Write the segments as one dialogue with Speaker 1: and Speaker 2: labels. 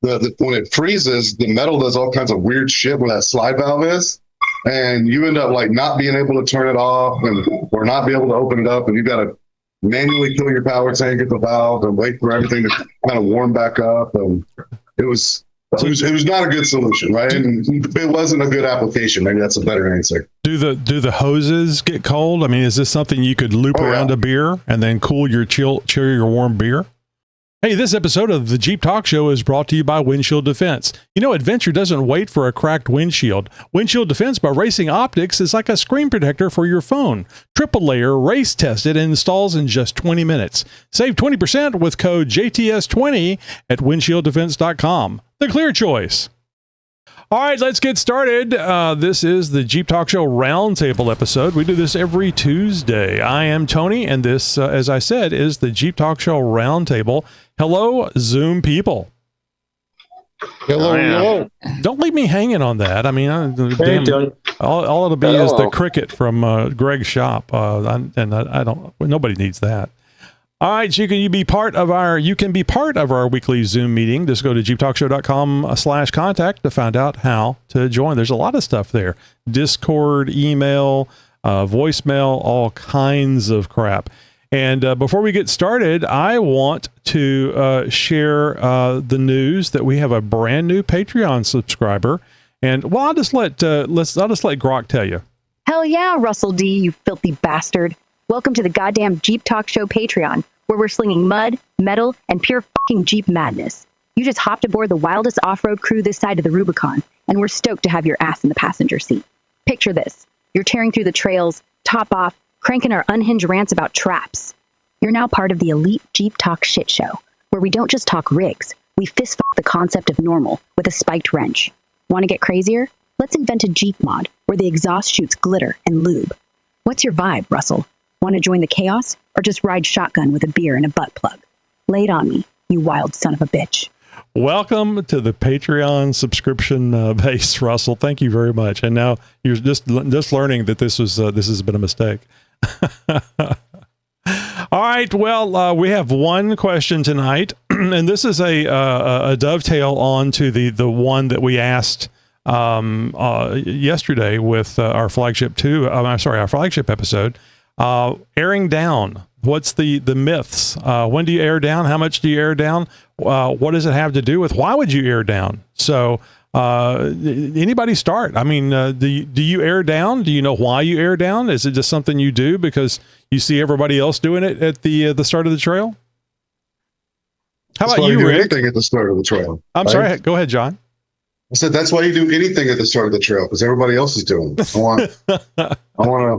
Speaker 1: when it freezes, the metal does all kinds of weird shit where that slide valve is, and you end up like not being able to turn it off or not be able to open it up, and you got to manually kill your power tank at the valve and wait for everything to kind of warm back up. And it was not a good solution, right? And it wasn't a good application. Maybe that's a better answer.
Speaker 2: Do the hoses get cold? I mean, is this something you could loop around a beer and then cool your chill your warm beer? Hey, this episode of the Jeep Talk Show is brought to you by Windshield Defense. You know, adventure doesn't wait for a cracked windshield. Windshield Defense by Racing Optics is like a screen protector for your phone. Triple layer, race tested, and installs in just 20 minutes. Save 20% with code JTS20 at windshieldefense.com. The clear choice. All right, let's get started. This is the Jeep Talk Show Roundtable episode. We do this every Tuesday. I am Tony, and this, as I said, is the Jeep Talk Show Roundtable. Hello, Zoom people.
Speaker 3: Hello.
Speaker 2: Don't leave me hanging on that. I mean,
Speaker 3: Tony.
Speaker 2: all it'll be is the cricket from Greg's shop, and I don't. Nobody needs that. All right, so you can be part of our weekly Zoom meeting. Just go to jeeptalkshow.com/contact to find out how to join. There's a lot of stuff there: Discord, email, voicemail, all kinds of crap. And before we get started, I want to share the news that we have a brand new Patreon subscriber. And well, I'll just let Grok tell you.
Speaker 4: Hell yeah, Russell D, you filthy bastard. Welcome to the goddamn Jeep Talk Show Patreon, where we're slinging mud, metal, and pure fucking Jeep madness. You just hopped aboard the wildest off-road crew this side of the Rubicon, and we're stoked to have your ass in the passenger seat. Picture this. You're tearing through the trails, top off, cranking our unhinged rants about traps. You're now part of the elite Jeep Talk shit show, where we don't just talk rigs, we fist fuck the concept of normal with a spiked wrench. Want to get crazier? Let's invent a Jeep mod, where the exhaust shoots glitter and lube. What's your vibe, Russell? Want to join the chaos, or just ride shotgun with a beer and a butt plug? Lay it on me, you wild son of a bitch.
Speaker 2: Welcome to the Patreon subscription base, Russell. Thank you very much. And now you're just learning that this has been a mistake. All right. Well, we have one question tonight, and this is a dovetail on to the one that we asked yesterday with our flagship episode. Airing down. What's the myths? When do you air down? How much do you air down? What does it have to do with? Why would you air down? So, anybody start? I mean, do you air down? Do you know why you air down? Is it just something you do because you see everybody else doing it at the start of the trail? How about you, Rick?
Speaker 1: Anything at the start of the trail.
Speaker 2: I'm sorry. Go ahead, John.
Speaker 1: I said that's why you do anything at the start of the trail, because everybody else is doing it. I want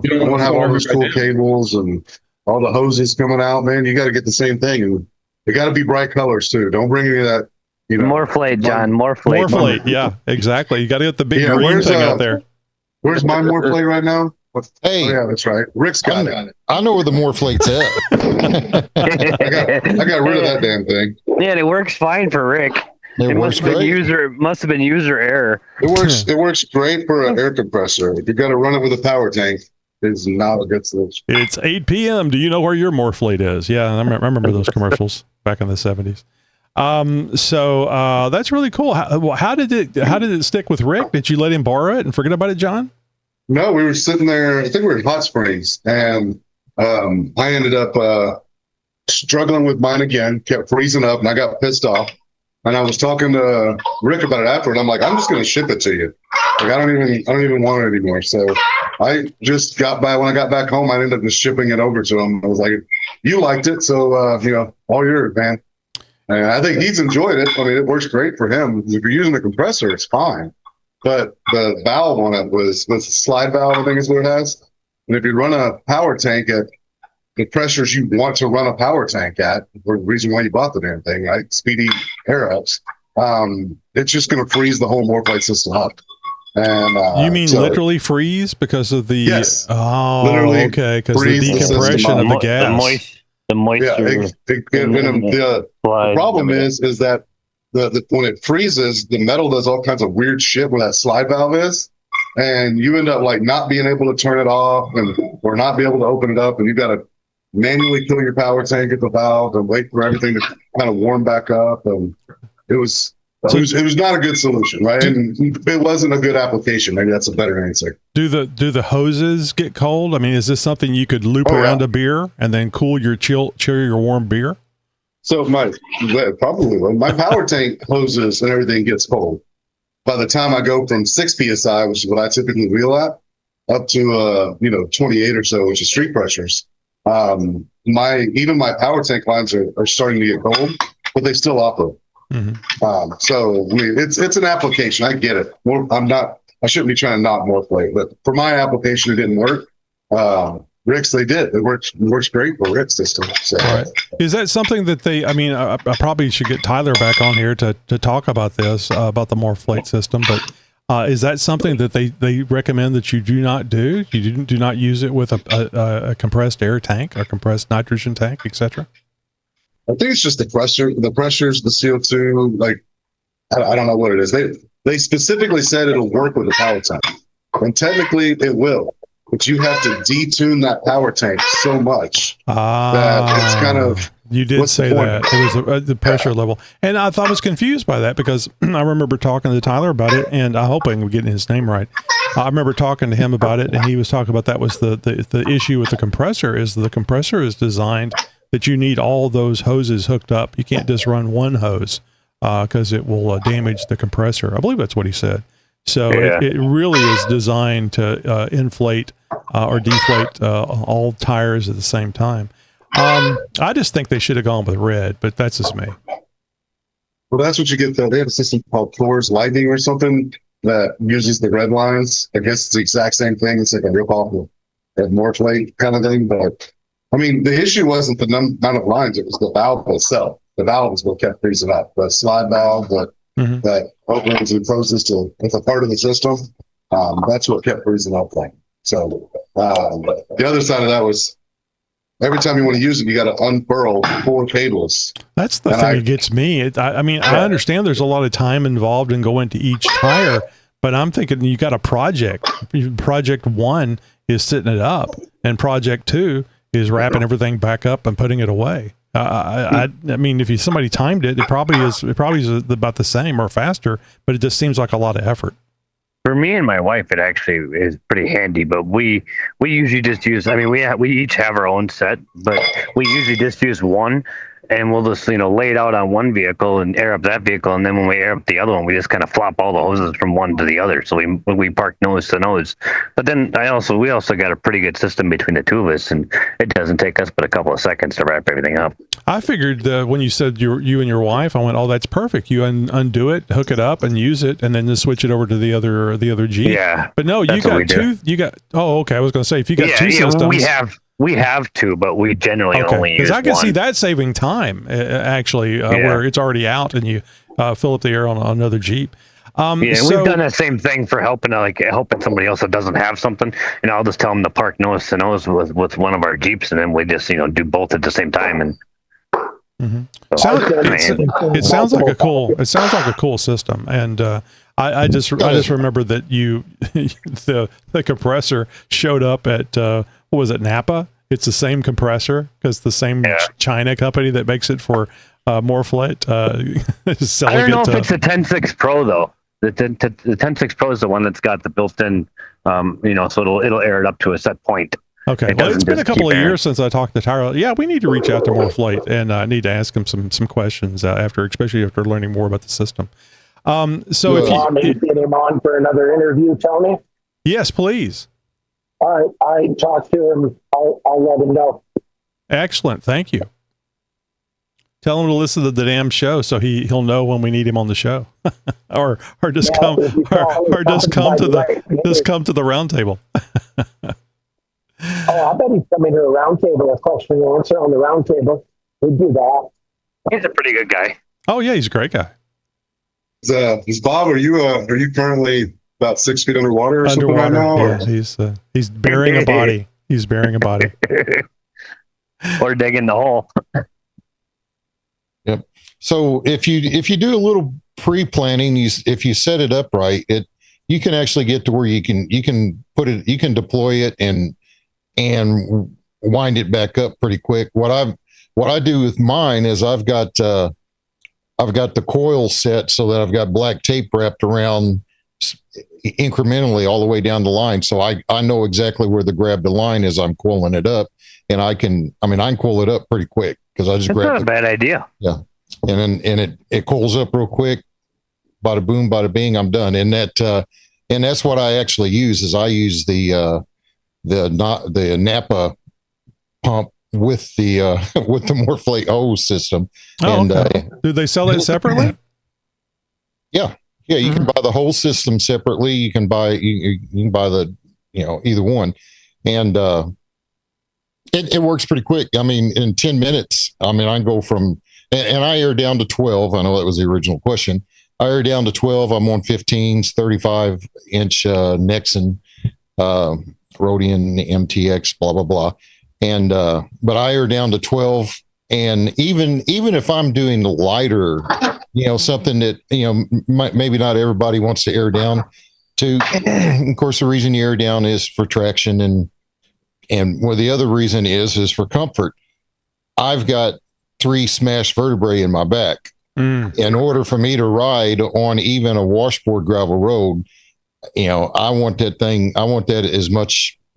Speaker 1: to have all those cool cables and all the hoses coming out, man. You got to get the same thing, and they got to be bright colors too. Don't bring any of that.
Speaker 3: Morphlate, John. Morphlate.
Speaker 2: Morphlate. Yeah, exactly. You got to get the big green thing out there.
Speaker 1: Where's my Morphlate right now?
Speaker 5: Hey,
Speaker 1: yeah, that's right. Rick's got it.
Speaker 5: I know where the Morphlate's at.
Speaker 1: I got rid of that damn thing.
Speaker 3: Yeah, it works fine for Rick.
Speaker 5: It must have
Speaker 3: been user error.
Speaker 1: It works great for an air compressor. If you got to run it with a power tank, it's not a good solution.
Speaker 2: It's 8 p.m. Do you know where your Morphlate is? Yeah, I remember those commercials back in the 70s. So that's really cool. How did it stick with Rick? Did you let him borrow it and forget about it, John?
Speaker 1: No, we were sitting there. I think we were in Hot Springs, and I ended up struggling with mine again. Kept freezing up, and I got pissed off. And I was talking to Rick about it after, and I'm like, I'm just going to ship it to you. Like, I don't even want it anymore. So I just when I got back home, I ended up just shipping it over to him. I was like, you liked it, so all yours, man. And I think he's enjoyed it. I mean, it works great for him. If you're using the compressor, it's fine. But the valve on it was a slide valve, I think is what it has. And if you run a power tank at the pressures you want to run a power tank at, the reason why you bought the damn thing, right? Speedy air ups. It's just going to freeze the whole Morphlate system up. And
Speaker 2: you mean literally freeze because of the?
Speaker 1: Yes.
Speaker 2: Oh,
Speaker 1: literally
Speaker 2: okay. Because the decompression of the gas.
Speaker 3: The moisture.
Speaker 1: Yeah, the problem is that when it freezes, the metal does all kinds of weird shit where that slide valve is, and you end up like not being able to turn it off or not be able to open it up, and you got to manually kill your power tank at the valve and wait for everything to kind of warm back up. And it was It was not a good solution, right? And it wasn't a good application. Maybe that's a better answer.
Speaker 2: Do the hoses get cold? I mean, is this something you could loop around a beer and then cool your chill your warm beer?
Speaker 1: So probably my power tank hoses and everything gets cold. By the time I go from 6 psi, which is what I typically wheel at, up to 28 or so, which is street pressures. Even my power tank lines are starting to get cold, but they still operate.
Speaker 2: Mm-hmm.
Speaker 1: So it's an application. I get it. I shouldn't be trying to knock Morphlate, but for my application, it didn't work. Rick's, they did. It works great for Rick's system. So.
Speaker 2: Right. Is that something that I probably should get Tyler back on here to talk about this, about the Morphlate system, but is that something that they recommend that you do not do? You do not use it with a compressed air tank, a compressed nitrogen tank, etc.?
Speaker 1: I think it's just the pressures, the CO2. Like, I don't know what it is. They specifically said it'll work with the power tank, and technically it will, but you have to detune that power tank so much that it's kind of.
Speaker 2: You did say that it was the pressure level, and I thought I was confused by that because I remember talking to Tyler about it, and I hope I'm getting his name right. I remember talking to him about it, and he was talking about that was the issue with the compressor is the compressor is designed that you need all those hoses hooked up. You can't just run one hose because it will damage the compressor. I believe that's what he said. So it really is designed to inflate or deflate all tires at the same time. I just think they should have gone with red, but that's just me.
Speaker 1: Well, that's what you get. They have a system called Thor's Lightning or something that uses the red lines. I guess it's the exact same thing. It's like a rip-off of Morphlate kind of thing, but I mean, the issue wasn't the amount of lines; it was the valve itself. The valve is what kept freezing up. The slide valve that opens and closes it's a part of the system. That's what kept freezing up. So the other side of that was every time you want to use it, you got to unfurl 4 cables. That's the
Speaker 2: thing that gets me. I understand there's a lot of time involved in going to each tire, but I'm thinking you got a project. Project 1 is setting it up, and project 2 is wrapping everything back up and putting it away. I mean, if somebody timed it, it probably is about the same or faster, but it just seems like a lot of effort.
Speaker 3: For me and my wife, it actually is pretty handy, but we usually just use, we each have our own set, but we usually just use one, and we'll just, lay it out on one vehicle and air up that vehicle, and then when we air up the other one, we just kind of flop all the hoses from one to the other, so we park nose to nose. But then we also got a pretty good system between the two of us, and it doesn't take us but a couple of seconds to wrap everything up.
Speaker 2: I figured when you said you and your wife, I went, oh, that's perfect. You undo it, hook it up, and use it, and then just switch it over to the other Jeep.
Speaker 3: Yeah,
Speaker 2: but no, you got two. You got. Oh, okay. I was going to say if you got two systems,
Speaker 3: we have two, but we generally only use one.
Speaker 2: Because I can see that saving time where it's already out and you fill up the air on another Jeep.
Speaker 3: We've done the same thing for helping somebody else that doesn't have something. I'll just tell them to park nose to nose with one of our Jeeps, and then we just do both at the same time. And
Speaker 2: it sounds like a cool system, and I just remember that the compressor showed up at what was it, Napa? It's the same compressor because the same China company that makes it for Morphlate.
Speaker 3: I don't know if it's the 10.6 Pro though. The 10.6 Pro is the one that's got the built-in, so it'll air it up to a set point.
Speaker 2: Okay, it's been a couple of years since I talked to Tyler. Yeah, we need to reach out to Morphlate, and I need to ask him some questions especially after learning more about the system. So if you
Speaker 6: get him on for another interview, Tony.
Speaker 2: Yes, please.
Speaker 6: All right, I talked to him. I'll let him know.
Speaker 2: Excellent, thank you. Tell him to listen to the damn show so he'll know when we need him on the show, or just come to the round table.
Speaker 6: I bet he's coming to a round table, a question and answer on the round table. We'd do that.
Speaker 3: He's a pretty good guy.
Speaker 2: Oh yeah, he's a great guy.
Speaker 1: Is Bob? Are you currently about 6 feet underwater or something right now?
Speaker 2: Yeah, he's burying a body. He's burying a body.
Speaker 3: Or digging the hole.
Speaker 5: Yep. So if you do a little pre-planning, if you set it up right, you can actually get to where you can deploy it and wind it back up pretty quick. What I do with mine is I've got I've got the coil set so that I've got black tape wrapped around incrementally all the way down the line. So I know exactly where the grab the line is. I'm coiling it up, and I can coil it up pretty quick because I just
Speaker 3: That's
Speaker 5: grab
Speaker 3: not a bad idea.
Speaker 5: Yeah. And it coils up real quick. Bada boom, bada bing, I'm done. And that's what I actually use is I use the Napa pump with the with the Morphlate hose system.
Speaker 2: Oh,
Speaker 5: and
Speaker 2: okay. Do they sell it separately?
Speaker 5: Yeah, you can buy the whole system separately. You can buy you can buy the either one, and it works pretty quick. I mean, in 10 minutes, I can go from and I air down to 12. I know that was the original question. I air down to 12. I'm on 15s, 35-inch Nexon, Rhodian MTX, blah blah blah. And but I air down to 12, and even if I'm doing lighter, something that maybe not everybody wants to air down to. Of course, the reason you air down is for traction, and well, the other reason is for comfort. I've got 3 smashed vertebrae in my back. In order for me to ride on even a washboard gravel road, I want that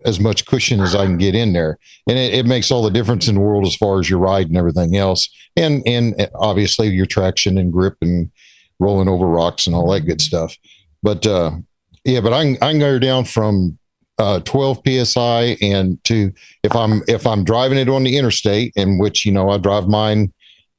Speaker 5: as much cushion as I can get in there. And it makes all the difference in the world as far as your ride and everything else. And obviously your traction and grip and rolling over rocks and all that good stuff. But but I can go down from 12 PSI and to if I'm driving it on the interstate, in which, I drive mine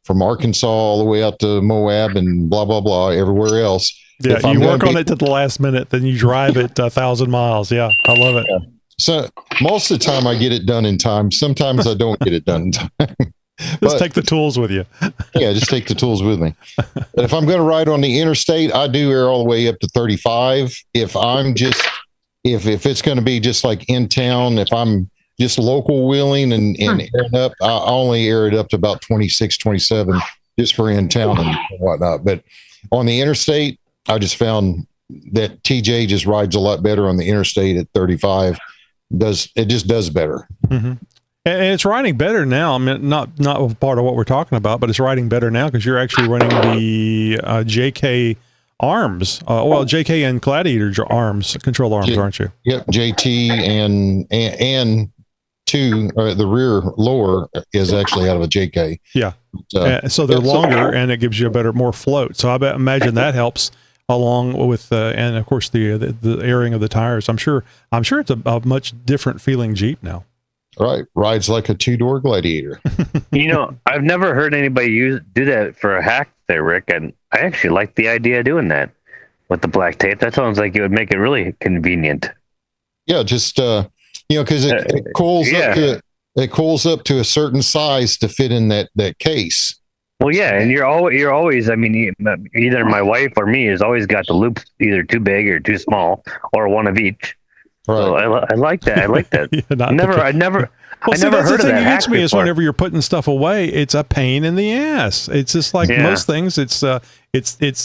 Speaker 5: from Arkansas all the way out to Moab and blah, blah, blah, everywhere else.
Speaker 2: Yeah, you work on it to the last minute, then you drive it 1,000 miles. Yeah, I love it.
Speaker 5: Yeah. So most of the time I get it done in time. Sometimes I don't get it done in time.
Speaker 2: Just take the tools with you.
Speaker 5: Yeah, just take the tools with me. But if I'm going to ride on the interstate, I do air all the way up to 35. If it's going to be just like in town, if I'm just local wheeling and airing up, I only air it up to about 26, 27 just for in town and whatnot. But on the interstate, I just found that TJ just rides a lot better on the interstate at 35. It just does better.
Speaker 2: Mm-hmm. And it's riding better now. I mean, not part of what we're talking about, but it's riding better now because you're actually running the JK arms. JK and Gladiator arms, control arms, aren't you?
Speaker 5: Yep, JT and two, the rear lower is actually out of a JK.
Speaker 2: Yeah. So they're longer and it gives you more float. So I imagine that helps along with, and of course the airing of the tires. I'm sure it's a much different feeling Jeep now.
Speaker 5: Right. Rides like a 2-door Gladiator.
Speaker 3: I've never heard anybody do that for a hack there, Rick. And I actually like the idea of doing that with the black tape. That sounds like it would make it really convenient.
Speaker 5: Yeah. Just, because it cools it cools up to a certain size to fit in that case.
Speaker 3: Well, yeah, and you're always. I mean, either my wife or me has always got the loops either too big or too small, or one of each. Right. So I like that. I like that. I never heard of that. The thing
Speaker 2: is whenever you're putting stuff away, it's a pain in the ass. It's just like most things. It's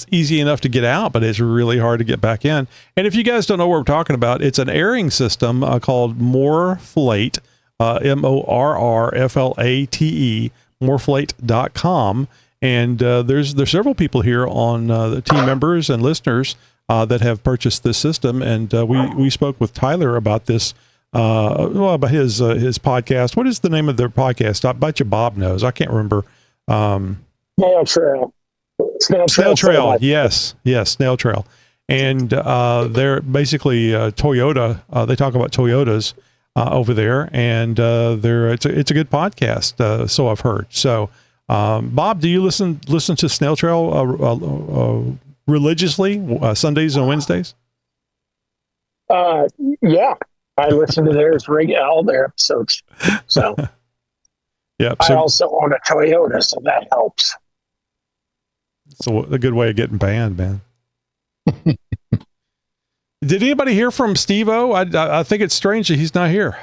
Speaker 2: easy enough to get out, but it's really hard to get back in. And if you guys don't know what we're talking about, it's an airing system called Morphlate, MORRFLATE, Morphlate.com. And there's several people here on the team members and listeners that have purchased this system. And we spoke with Tyler about this, about his podcast. What is the name of their podcast? I bet you Bob knows. I can't remember.
Speaker 6: Snail Trail.
Speaker 2: Snail Trail. Yes, Snail Trail. And they're basically Toyota. They talk about Toyotas over there, and it's a good podcast. So I've heard. So, Bob, do you listen to Snail Trail religiously Sundays and Wednesdays?
Speaker 6: Yeah, I listen to all their episodes. So,
Speaker 2: yeah.
Speaker 6: I also own a Toyota, so that helps.
Speaker 2: So a good way of getting banned, man. Did anybody hear from Steve-O? I think it's strange that he's not here.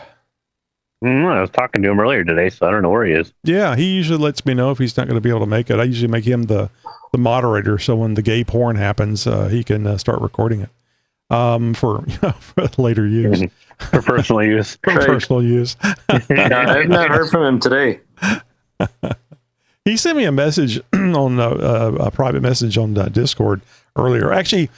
Speaker 3: I was talking to him earlier today, so I don't know where he is.
Speaker 2: Yeah, he usually lets me know if he's not going to be able to make it. I usually make him the moderator, so when the gay porn happens, he can start recording it for later use.
Speaker 3: For personal use.
Speaker 2: For personal use.
Speaker 7: Yeah, I've not heard from him today.
Speaker 2: He sent me a message on a private message on Discord earlier. Actually,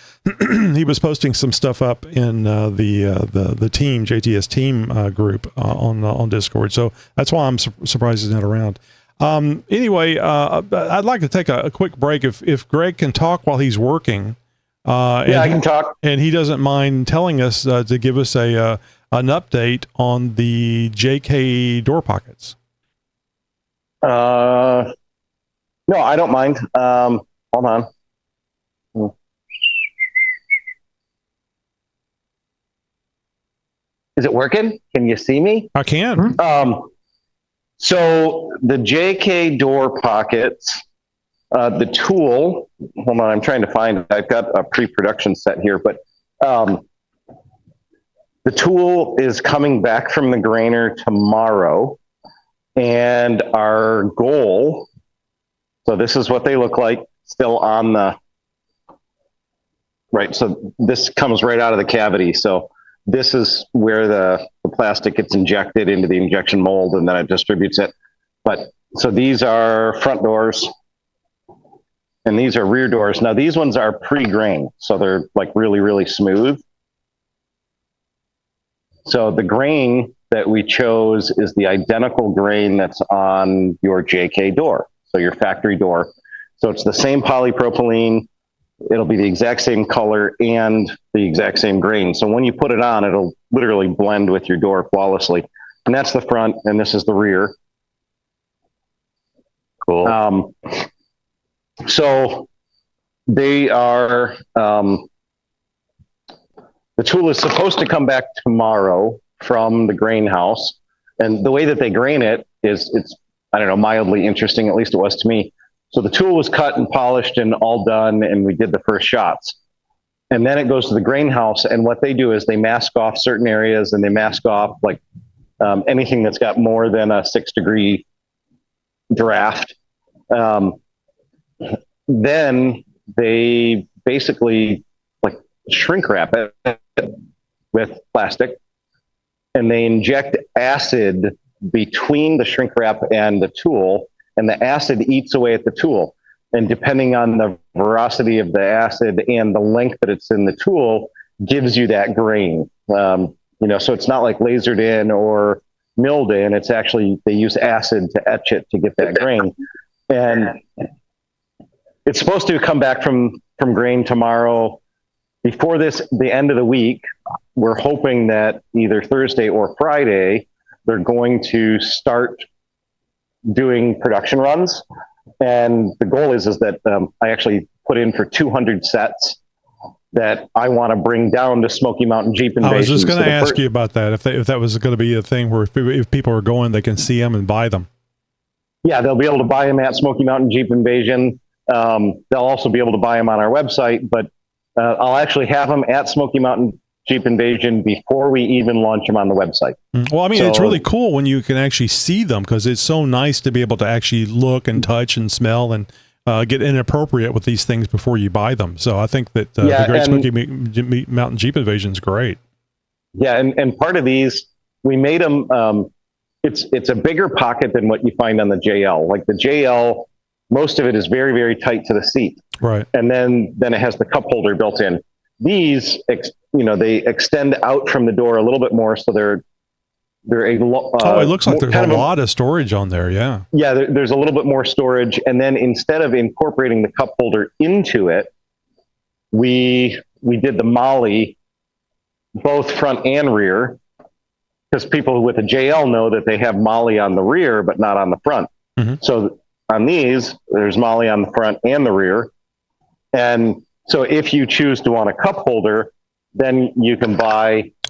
Speaker 2: he was posting some stuff up in the team JTS team group on Discord. So that's why I'm surprised he's not around. Anyway, I'd like to take a quick break if Greg can talk while he's working.
Speaker 7: I can talk.
Speaker 2: And he doesn't mind telling us to give us an update on the JK door pockets.
Speaker 7: No, I don't mind. Hold on. Is it working? Can you see me?
Speaker 2: I can.
Speaker 7: So the JK door pockets, the tool, hold on, I'm trying to find it. I've got a pre-production set here, but the tool is coming back from the grainer tomorrow. And our goal, so this is what they look like, still on the, right, so this comes right out of the cavity. So this is where the plastic gets injected into the injection mold, and then it distributes it. But so these are front doors, and these are rear doors. Now these ones are pre-grained, so they're like really, really smooth. So the grain that we chose is the identical grain that's on your JK door, so your factory door. So it's the same polypropylene. It'll be the exact same color and the exact same grain. So when you put it on, it'll literally blend with your door flawlessly. And that's the front, and this is the rear.
Speaker 3: Cool.
Speaker 7: So they are, the tool is supposed to come back tomorrow from the grain house. And the way that they grain it is, it's, I don't know, mildly interesting, at least it was to me. So the tool was cut and polished and all done, and we did the first shots. And then it goes to the grain house, and what they do is they mask off certain areas, and they mask off like anything that's got more than a 6-degree draft. Then they basically like shrink wrap it with plastic, and they inject acid between the shrink wrap and the tool, and the acid eats away at the tool. And depending on the veracity of the acid and the length that it's in the tool, gives you that grain. So it's not like lasered in or milled in. It's actually, they use acid to etch it to get that grain. And it's supposed to come back from grain tomorrow. Before the end of the week, we're hoping that either Thursday or Friday, they're going to start doing production runs. And the goal is that I actually put in for 200 sets that I want to bring down to Smoky Mountain Jeep Invasion.
Speaker 2: I was just going to ask you about that. If that was going to be a thing where if people are going, they can see them and buy them.
Speaker 7: Yeah, they'll be able to buy them at Smoky Mountain Jeep Invasion. They'll also be able to buy them on our website, but I'll actually have them at Smoky Mountain Jeep Invasion before we even launch them on the website.
Speaker 2: Well, I mean, it's really cool when you can actually see them, because it's so nice to be able to actually look and touch and smell and get inappropriate with these things before you buy them. So I think that the Great Smoky Mountain Jeep Invasion is great.
Speaker 7: Yeah, and part of these, we made them, it's a bigger pocket than what you find on the JL. Like the JL, most of it is very, very tight to the seat. Right. And then it has the cup holder built in. These, they extend out from the door a little bit more, so they're a it
Speaker 2: looks like there's a lot of storage on there. Yeah. Yeah,
Speaker 7: there's a little bit more storage, and then instead of incorporating the cup holder into it, we did the MOLLE, both front and rear, because people with a JL know that they have MOLLE on the rear but not on the front. Mm-hmm. So on these, there's MOLLE on the front and the rear, and so if you choose to want a cup holder, then you can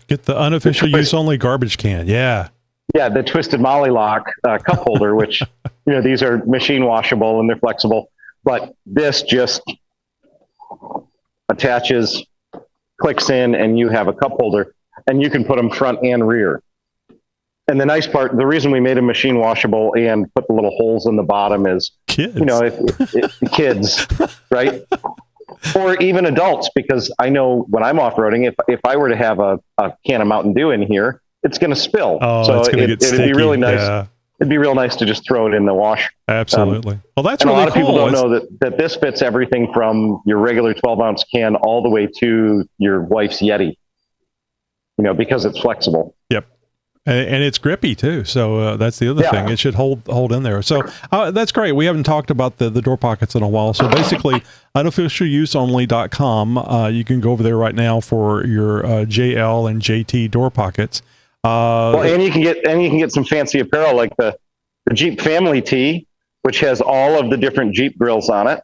Speaker 2: get the unofficial use only garbage can. Yeah.
Speaker 7: Yeah. The twisted MOLLE lock cup holder, which, these are machine washable and they're flexible, but this just attaches, clicks in, and you have a cup holder, and you can put them front and rear. And the nice part, the reason we made them machine washable and put the little holes in the bottom is,
Speaker 2: kids,
Speaker 7: if kids, right? Or even adults, because I know when I'm off-roading, if I were to have a can of Mountain Dew in here, it's going to spill.
Speaker 2: Oh,
Speaker 7: so
Speaker 2: it's going to get sticky.
Speaker 7: It'd be really nice. it'd be real nice to just throw it in the wash.
Speaker 2: Absolutely. Well, that's
Speaker 7: and
Speaker 2: really
Speaker 7: a lot of people
Speaker 2: cool.
Speaker 7: don't know that this fits everything from your regular 12-ounce can all the way to your wife's Yeti, because it's flexible.
Speaker 2: Yep. And it's grippy too. So that's the other thing. It should hold in there. So that's great. We haven't talked about the door pockets in a while. So basically, unofficialuseonly.com. You can go over there right now for your JL and JT door pockets.
Speaker 7: And you can get some fancy apparel like the Jeep family tee, which has all of the different Jeep grills on it.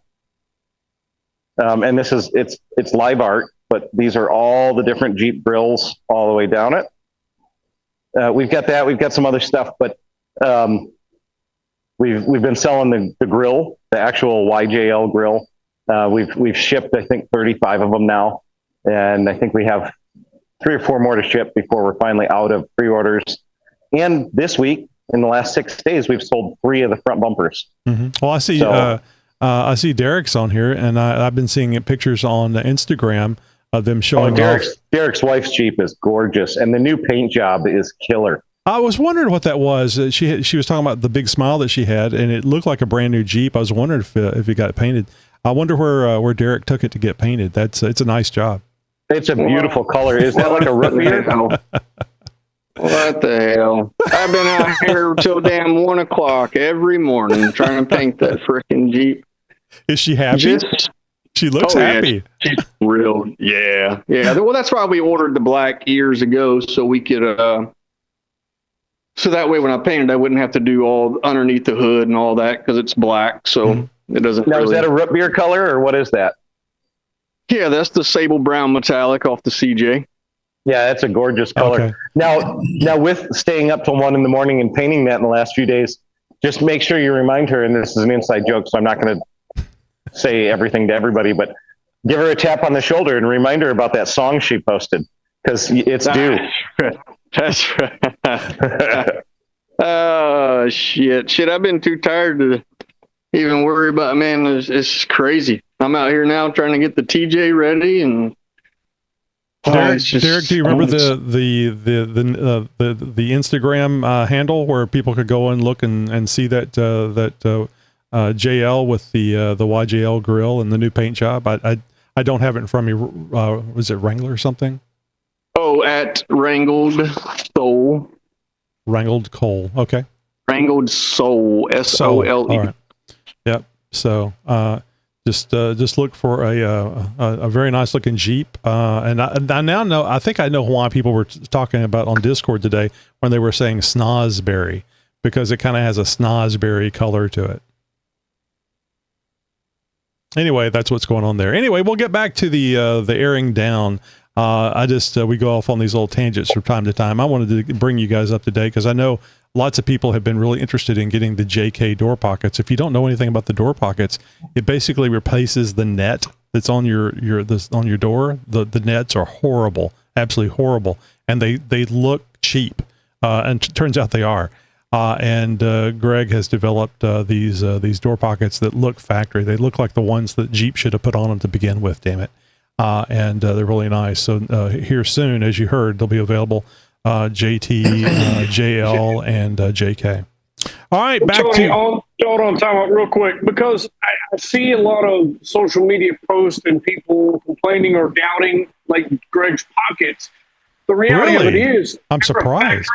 Speaker 7: And it's live art, but these are all the different Jeep grills all the way down it. We've got that. We've got some other stuff, but we've been selling the grill, the actual YJL grill. We've shipped, I think, 35 of them now, and I think we have 3 or 4 more to ship before we're finally out of pre-orders. And this week, in the last 6 days, we've sold 3 of the front bumpers.
Speaker 2: Mm-hmm. Well, I see Derek's on here, and I've been seeing pictures on Instagram of them showing
Speaker 7: Derek's wife's Jeep is gorgeous, and the new paint job is killer.
Speaker 2: I was wondering what that was. She was talking about the big smile that she had, and it looked like a brand new Jeep. I was wondering if it got painted. I wonder where Derek took it to get painted. It's a nice job.
Speaker 7: It's a beautiful color. Is that like a root beer?
Speaker 8: What the hell? I've been out here till damn 1 o'clock every morning trying to paint that freaking Jeep.
Speaker 2: Is she happy? She looks happy.
Speaker 8: Yeah, she's real. Yeah. Well, that's why we ordered the black years ago, so we could, so that way when I painted, I wouldn't have to do all underneath the hood and all that because it's black. So it doesn't.
Speaker 7: Now, is that a root beer color or what is that?
Speaker 8: Yeah, that's the sable brown metallic off the CJ.
Speaker 7: Yeah, that's a gorgeous color.
Speaker 2: Okay.
Speaker 7: Now with staying up till 1 a.m. and painting that in the last few days, just make sure you remind her, and this is an inside joke, so I'm not going to say everything to everybody, but give her a tap on the shoulder and remind her about that song she posted, because it's due.
Speaker 8: That's right. Oh, shit. I've been too tired to even worry about, man, it's crazy. I'm out here now trying to get the TJ ready, and
Speaker 2: Derek, do you remember the Instagram handle where people could go and look and see that JL with the YJL grill and the new paint job? I don't have it in front of me. Was it Wrangler or something?
Speaker 8: Oh, at Wrangled Soul.
Speaker 2: Wrangled Coal. Okay.
Speaker 8: Wrangled Soul. SOLE.
Speaker 2: All right. Yep. So just look for a very nice looking Jeep. And I now know, I think I know why people were talking about on Discord today when they were saying snozberry, because it kind of has a snozberry color to it. Anyway, that's what's going on there. Anyway, we'll get back to the airing down. We go off on these little tangents from time to time. I wanted to bring you guys up to date because I know lots of people have been really interested in getting the JK door pockets. If you don't know anything about the door pockets, it basically replaces the net that's on your door. The nets are horrible, absolutely horrible, and they look cheap. And turns out they are. And Greg has developed these door pockets that look factory. They look like the ones that Jeep should have put on them to begin with, damn it. And they're really nice. So here soon, as you heard, they'll be available JT, JL, and JK. All right, back
Speaker 9: Tony,
Speaker 2: to...
Speaker 9: hold on, time out real quick, because I see a lot of social media posts and people complaining or doubting, like Greg's pockets. The reality of it is...
Speaker 2: I'm surprised.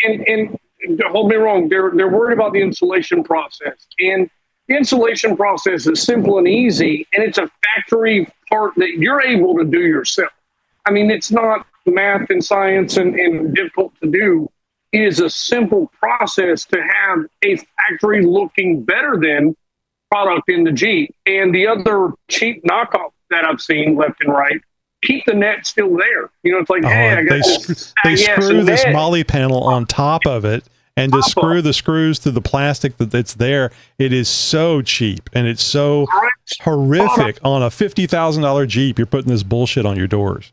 Speaker 9: And hold me wrong, they're worried about the installation process. And the installation process is simple and easy, and it's a factory part that you're able to do yourself. I mean, it's not math and science and difficult to do. It is a simple process to have a factory looking better than product in the Jeep. And the other cheap knockoff that I've seen left and right, keep the net still there. It's like, hey, I got
Speaker 2: they screw this MOLLE panel on top of it, and to screw the screws through the plastic that's there. It is so cheap, and it's so horrific. On a $50,000 Jeep, you're putting this bullshit on your doors.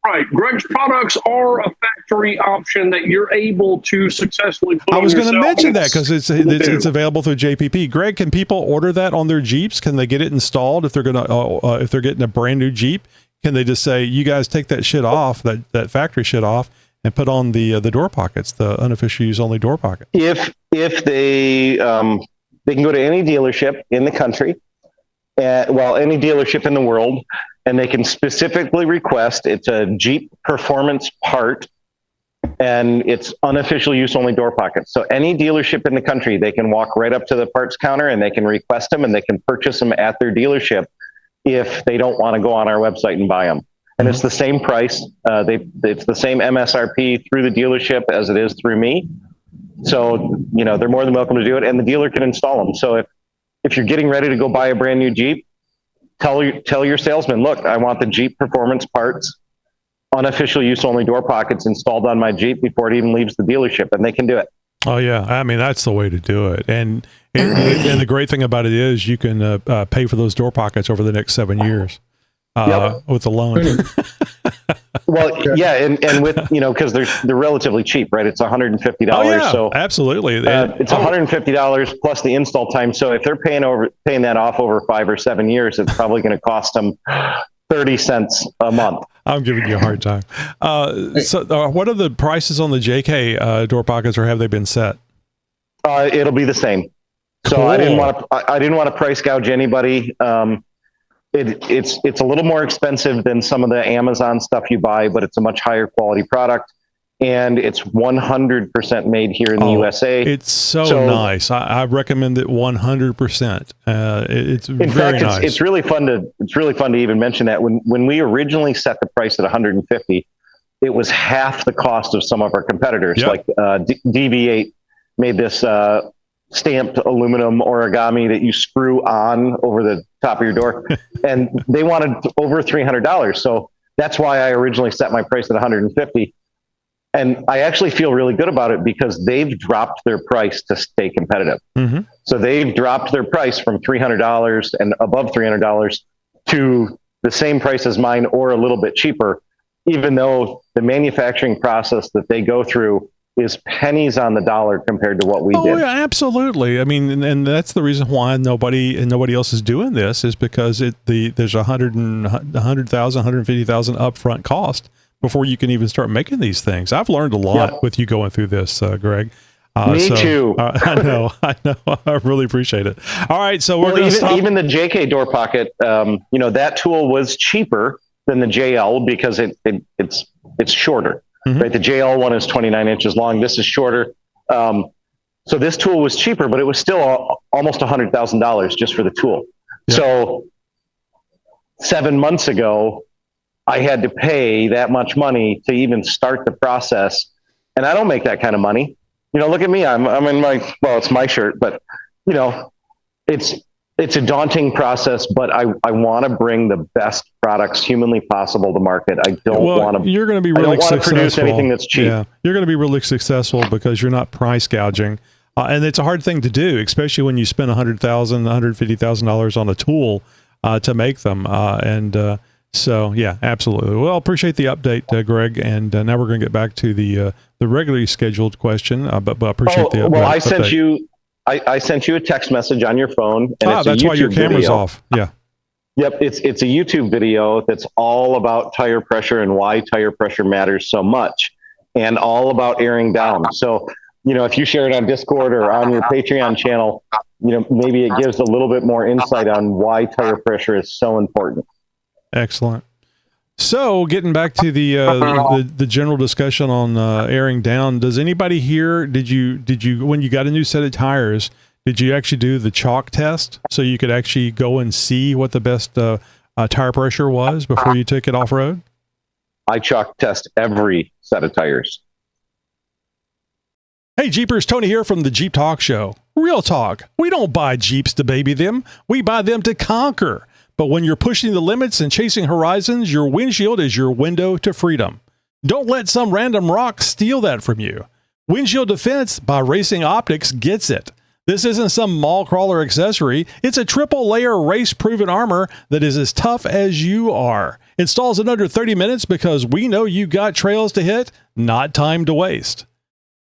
Speaker 9: Right. Greg's products are a factory option that you're able to successfully put
Speaker 2: I was going to mention that
Speaker 9: because
Speaker 2: it's available through JPP. Greg, can people order that on their Jeeps? Can they get it installed if they're if they're getting a brand new Jeep? Can they just say, you guys take that shit off, that factory shit off, and put on the door pockets, the unofficial use only door pocket?
Speaker 7: If if they can go to any dealership in the country, any dealership in the world, and they can specifically request, it's a Jeep performance part, and it's unofficial use only door pockets. So any dealership in the country, they can walk right up to the parts counter and they can request them, and they can purchase them at their dealership if they don't want to go on our website and buy them. And it's the same price. It's the same MSRP through the dealership as it is through me. So, they're more than welcome to do it, and the dealer can install them. So if you're getting ready to go buy a brand new Jeep, tell your salesman, look, I want the Jeep performance parts, unofficial use only door pockets installed on my Jeep before it even leaves the dealership, and they can do it.
Speaker 2: Oh yeah, I mean that's the way to do it. And the great thing about it is you can pay for those door pockets over the next 7 years with a loan.
Speaker 7: Well, yeah, and with because they're relatively cheap, right? It's $150.
Speaker 2: Oh yeah,
Speaker 7: so
Speaker 2: absolutely.
Speaker 7: It's $150 plus the install time. So if they're paying that off over 5 or 7 years, it's probably going to cost them 30 cents a month.
Speaker 2: I'm giving you a hard time. So what are the prices on the JK door pockets, or have they been set?
Speaker 7: It'll be the same.
Speaker 2: Cool.
Speaker 7: So I didn't want to price gouge anybody. It's a little more expensive than some of the Amazon stuff you buy, but it's a much higher quality product, and it's 100% made here in the USA.
Speaker 2: It's so nice. I recommend it 100%. It's very nice.
Speaker 7: It's really fun to even mention that when we originally set the price at 150, it was half the cost of some of our competitors.
Speaker 2: Yep.
Speaker 7: Like DV8 made this stamped aluminum origami that you screw on over the top of your door, and they wanted over $300. So that's why I originally set my price at 150. And I actually feel really good about it because they've dropped their price to stay competitive. Mm-hmm. So they've dropped their price from $300 and above $300 to the same price as mine or a little bit cheaper, even though the manufacturing process that they go through is pennies on the dollar compared to what we did.
Speaker 2: Oh, yeah, absolutely. I mean, and that's the reason why nobody else is doing this, is because there's $100,000, $150,000 upfront cost before you can even start making these things. I've learned a lot with you going through this, Greg.
Speaker 7: Me too.
Speaker 2: I know. I really appreciate it. All right, so we're going to stop.
Speaker 7: Even the JK door pocket, that tool was cheaper than the JL because it's shorter. Mm-hmm. Right, the JL one is 29 inches long. This is shorter. So this tool was cheaper, but it was still almost $100,000 just for the tool. Yep. So 7 months ago, I had to pay that much money to even start the process, and I don't make that kind of money. Look at me. I'm in it's my shirt, but it's a daunting process, but I want to bring the best products humanly possible to market. I don't want to.
Speaker 2: You're going to be really successful.
Speaker 7: Produce anything that's cheap.
Speaker 2: Yeah, you're going to be really successful because you're not price gouging, and it's a hard thing to do, especially when you spend $100,000, $150,000 on a tool to make them. So yeah, absolutely. Well, I appreciate the update, Greg. And now we're going to get back to the regularly scheduled question, but I appreciate the update.
Speaker 7: Well, I sent you a text message on your phone, and
Speaker 2: that's why your camera's off. Yeah.
Speaker 7: Yep. It's a YouTube video that's all about tire pressure and why tire pressure matters so much, and all about airing down. So, if you share it on Discord or on your Patreon channel, maybe it gives a little bit more insight on why tire pressure is so important.
Speaker 2: Excellent. So, getting back to the general discussion on airing down, does anybody here, did you when you got a new set of tires, did you actually do the chalk test so you could actually go and see what the best tire pressure was before you took it off road?
Speaker 7: I chalk test every set of tires.
Speaker 2: Hey Jeepers, Tony here from the Jeep Talk Show. Real talk. We don't buy Jeeps to baby them. We buy them to conquer. But when you're pushing the limits and chasing horizons, your windshield is your window to freedom. Don't let some random rock steal that from you. Windshield Defense by Racing Optics gets it. This isn't some mall crawler accessory. It's a triple layer race proven armor that is as tough as you are. Installs in under 30 minutes because we know you got trails to hit, not time to waste.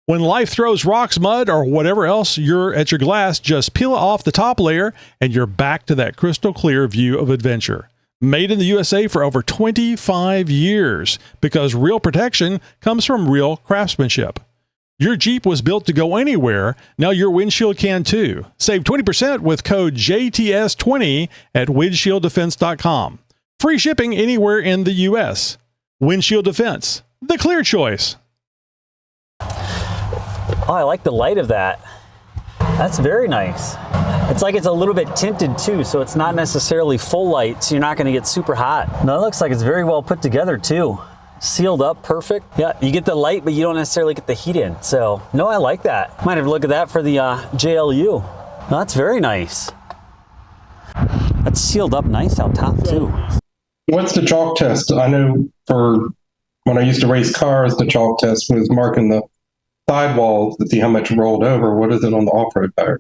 Speaker 2: When life throws rocks, mud, or whatever else you're at your glass, just peel off the top layer and you're back to that crystal clear view of adventure. Made in the USA for over 25 years because real protection comes from real craftsmanship. Your Jeep was built to go anywhere. Now your windshield can too. Save 20% with code JTS20 at windshieldefense.com. Free shipping anywhere in the U.S. Windshield Defense, the clear choice.
Speaker 10: Oh, I like the light of that. That's very nice. It's like it's a little bit tinted too, so it's not necessarily full light, so you're not going to get super hot. No, it looks like it's very well put together too. Sealed up perfect. Yeah, you get the light, but you don't necessarily get the heat in. So, no, I like that. Might have to look at that for the JLU. No, that's very nice. That's sealed up nice out top too.
Speaker 11: What's the chalk test? I know for when I used to race cars, the chalk test was marking the sidewalls to see how much rolled over. What is it on the off-road tire?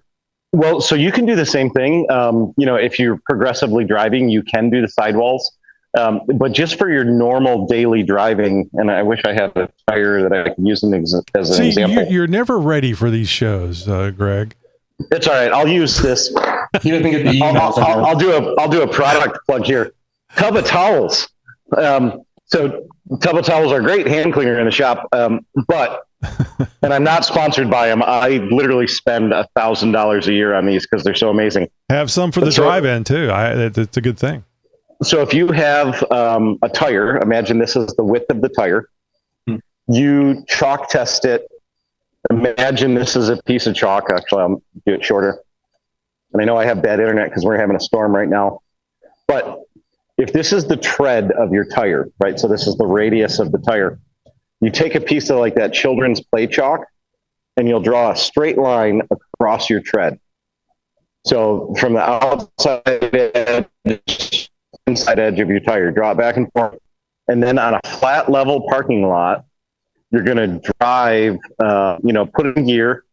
Speaker 7: Well, so you can do the same thing. If you're progressively driving, you can do the sidewalls. But just for your normal daily driving, and I wish I had a tire that I could use as an example.
Speaker 2: You're never ready for these shows, Greg.
Speaker 7: It's all right. I'll use this.
Speaker 11: He doesn't get the emails.
Speaker 7: I'll do a product plug here. Tub of towels. So tub of towels are great hand cleaner in the shop, but and I'm not sponsored by them. I literally spend $1,000 a year on these because they're so amazing.
Speaker 2: Have some for the drive-in too. It's a good thing.
Speaker 7: So if you have a tire, imagine this is the width of the tire. You chalk test it. Imagine this is a piece of chalk. Actually, I'll do it shorter. And I know I have bad internet because we're having a storm right now. But if this is the tread of your tire, right? So this is the radius of the tire. You take a piece of like that children's play chalk and you'll draw a straight line across your tread. So from the outside edge, inside edge of your tire, draw it back and forth. And then on a flat level parking lot, you're going to drive, put it in gear,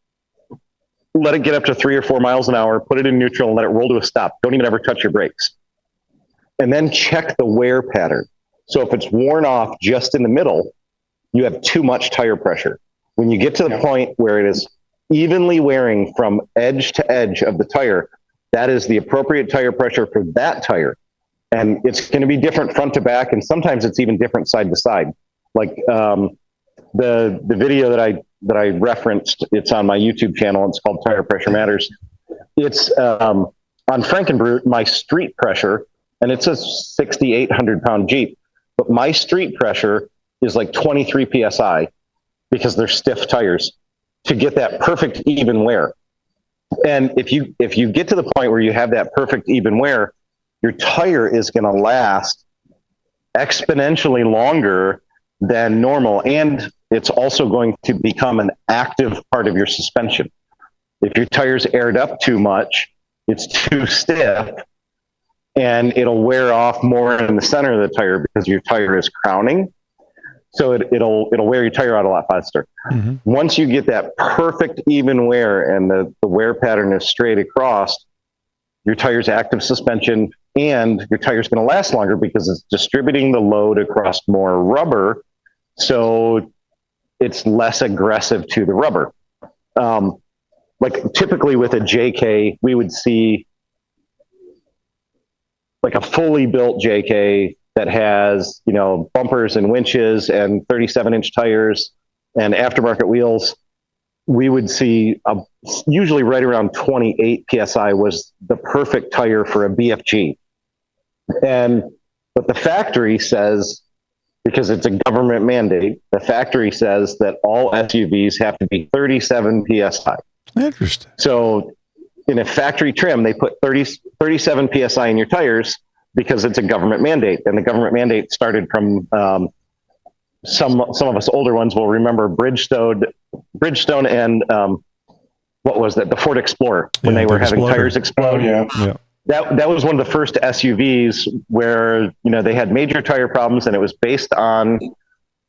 Speaker 7: let it get up to 3 or 4 miles an hour, put it in neutral and let it roll to a stop. Don't even ever touch your brakes. And then check the wear pattern. So if it's worn off just in the middle, you have too much tire pressure. When you get to the point where it is evenly wearing from edge to edge of the tire, that is the appropriate tire pressure for that tire. And it's going to be different front to back, and sometimes it's even different side to side. Like the video that I referenced, it's on my YouTube channel. It's called Tire Pressure Matters. It's on Frankenbrute, my street pressure, and it's a 6,800 pound Jeep, but my street pressure is like 23 PSI because they're stiff tires to get that perfect even wear. And if you get to the point where you have that perfect even wear, your tire is going to last exponentially longer than normal. And it's also going to become an active part of your suspension. If your tire's aired up too much, it's too stiff and it'll wear off more in the center of the tire because your tire is crowning. So it'll wear your tire out a lot faster. Mm-hmm. Once you get that perfect even wear and the wear pattern is straight across, your tire's active suspension and your tire's going to last longer because it's distributing the load across more rubber. So it's less aggressive to the rubber. Like typically with a JK, we would see like a fully built JK that has, bumpers and winches and 37-inch tires and aftermarket wheels. We would see usually right around 28 PSI was the perfect tire for a BFG. But the factory says, because it's a government mandate, the factory says that all SUVs have to be 37 PSI.
Speaker 2: Interesting. So
Speaker 7: in a factory trim, they put 37 PSI in your tires because it's a government mandate. And the government mandate started from some of us older ones will remember Bridgestone and what was that? The Ford Explorer when they were having tires explode.
Speaker 11: Oh, yeah.
Speaker 7: That was one of the first SUVs where, they had major tire problems and it was based on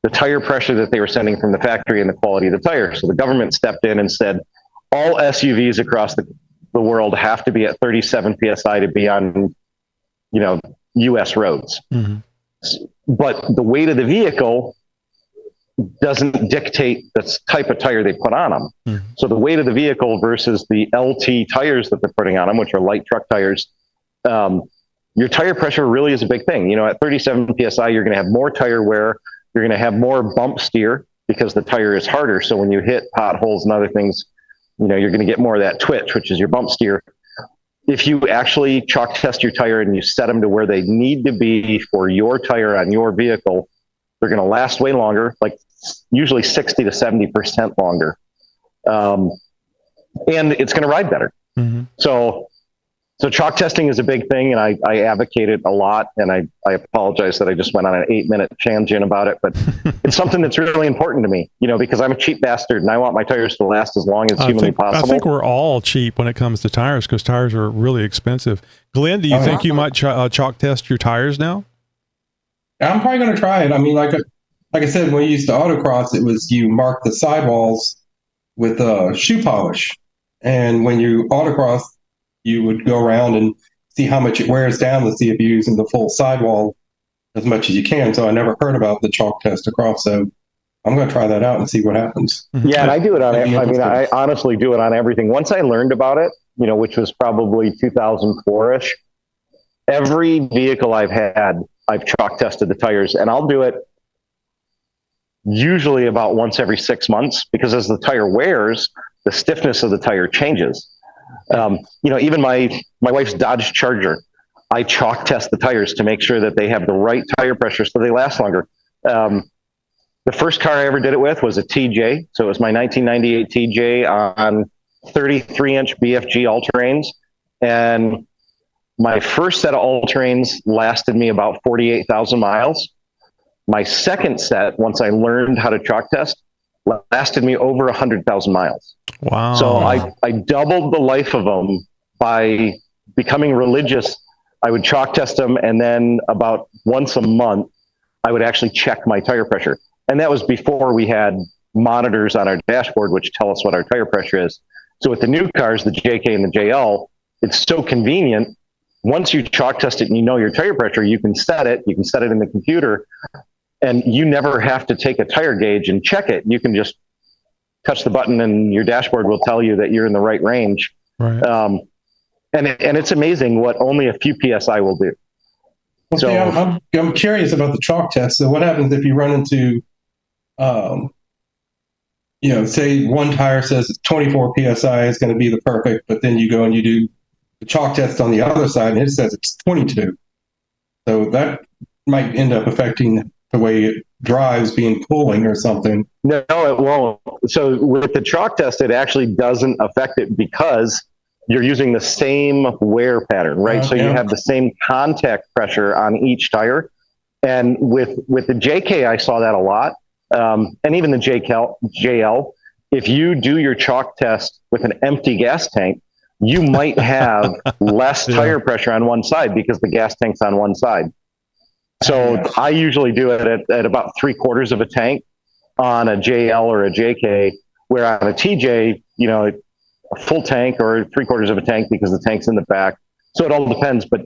Speaker 7: the tire pressure that they were sending from the factory and the quality of the tire. So the government stepped in and said, all SUVs across the world have to be at 37 PSI to be on, US roads. Mm-hmm. But the weight of the vehicle doesn't dictate the type of tire they put on them. Mm-hmm. So the weight of the vehicle versus the LT tires that they're putting on them, which are light truck tires, your tire pressure really is a big thing. At 37 PSI, you're going to have more tire wear. You're going to have more bump steer. because the tire is harder. So when you hit potholes and other things, you know, you're going to get more of that twitch, which is your bump steer. If you actually chalk test your tire and you set them to where they need to be for your tire on your vehicle, they're going to last way longer, like usually 60 to 70% longer. And it's going to ride better. Mm-hmm. So chalk testing is a big thing, and I advocate it a lot. And I apologize that I just went on an 8-minute tangent about it, but it's something that's really important to me, you know, because I'm a cheap bastard and I want my tires to last as long as humanly possible.
Speaker 2: I think we're all cheap when it comes to tires, because tires are really expensive. Glenn, do you think you might chalk test your tires now?
Speaker 11: I'm probably going to try it. I mean, like I said, when we used to autocross, it was you mark the sidewalls with shoe polish. And when you autocross, you would go around and see how much it wears down to see if you're using the full sidewall as much as you can. So I never heard about the chalk test across. So I'm going to try that out and see what happens.
Speaker 7: Yeah, and I do it on it. I mean, I honestly do it on everything. Once I learned about it, you know, which was probably 2004-ish, every vehicle I've had, I've chalk tested the tires, and I'll do it usually about once every 6 months, because as the tire wears, the stiffness of the tire changes. You know, even my wife's Dodge Charger, I chalk test the tires to make sure that they have the right tire pressure so they last longer. The first car I ever did it with was a TJ. So it was my 1998 TJ on 33-inch BFG all-terrains. And my first set of all-terrains lasted me about 48,000 miles. My second set, once I learned how to chalk test, lasted me over 100,000 miles.
Speaker 2: Wow.
Speaker 7: So I doubled the life of them by becoming religious. I would chalk test them, and then about once a month, I would actually check my tire pressure. And that was before we had monitors on our dashboard, which tell us what our tire pressure is. So with the new cars, the JK and the JL, it's so convenient. Once you chalk test it and you know your tire pressure, you can set it in the computer, and you never have to take a tire gauge and check it. You can just touch the button and your dashboard will tell you that you're in the right range.
Speaker 2: Right.
Speaker 7: And it's amazing what only a few PSI will do.
Speaker 11: Well, so see, I'm curious about the chalk test. So what happens if you run into, you know, say one tire says 24 PSI is going to be the perfect, but then you go and you do the chalk test on the other side and it says it's 22. So that might end up affecting the way it drives, being pulling or something.
Speaker 7: No, it won't. So with the chalk test, it actually doesn't affect it because you're using the same wear pattern, right? So you have the same contact pressure on each tire. And with the JK, I saw that a lot. And even the JL, if you do your chalk test with an empty gas tank, you might have less tire pressure on one side because the gas tank's on one side. So I usually do it at about 3/4 of a tank on a JL or a JK, where on a TJ, you know, a full tank or 3/4 of a tank because the tank's in the back. So it all depends. But,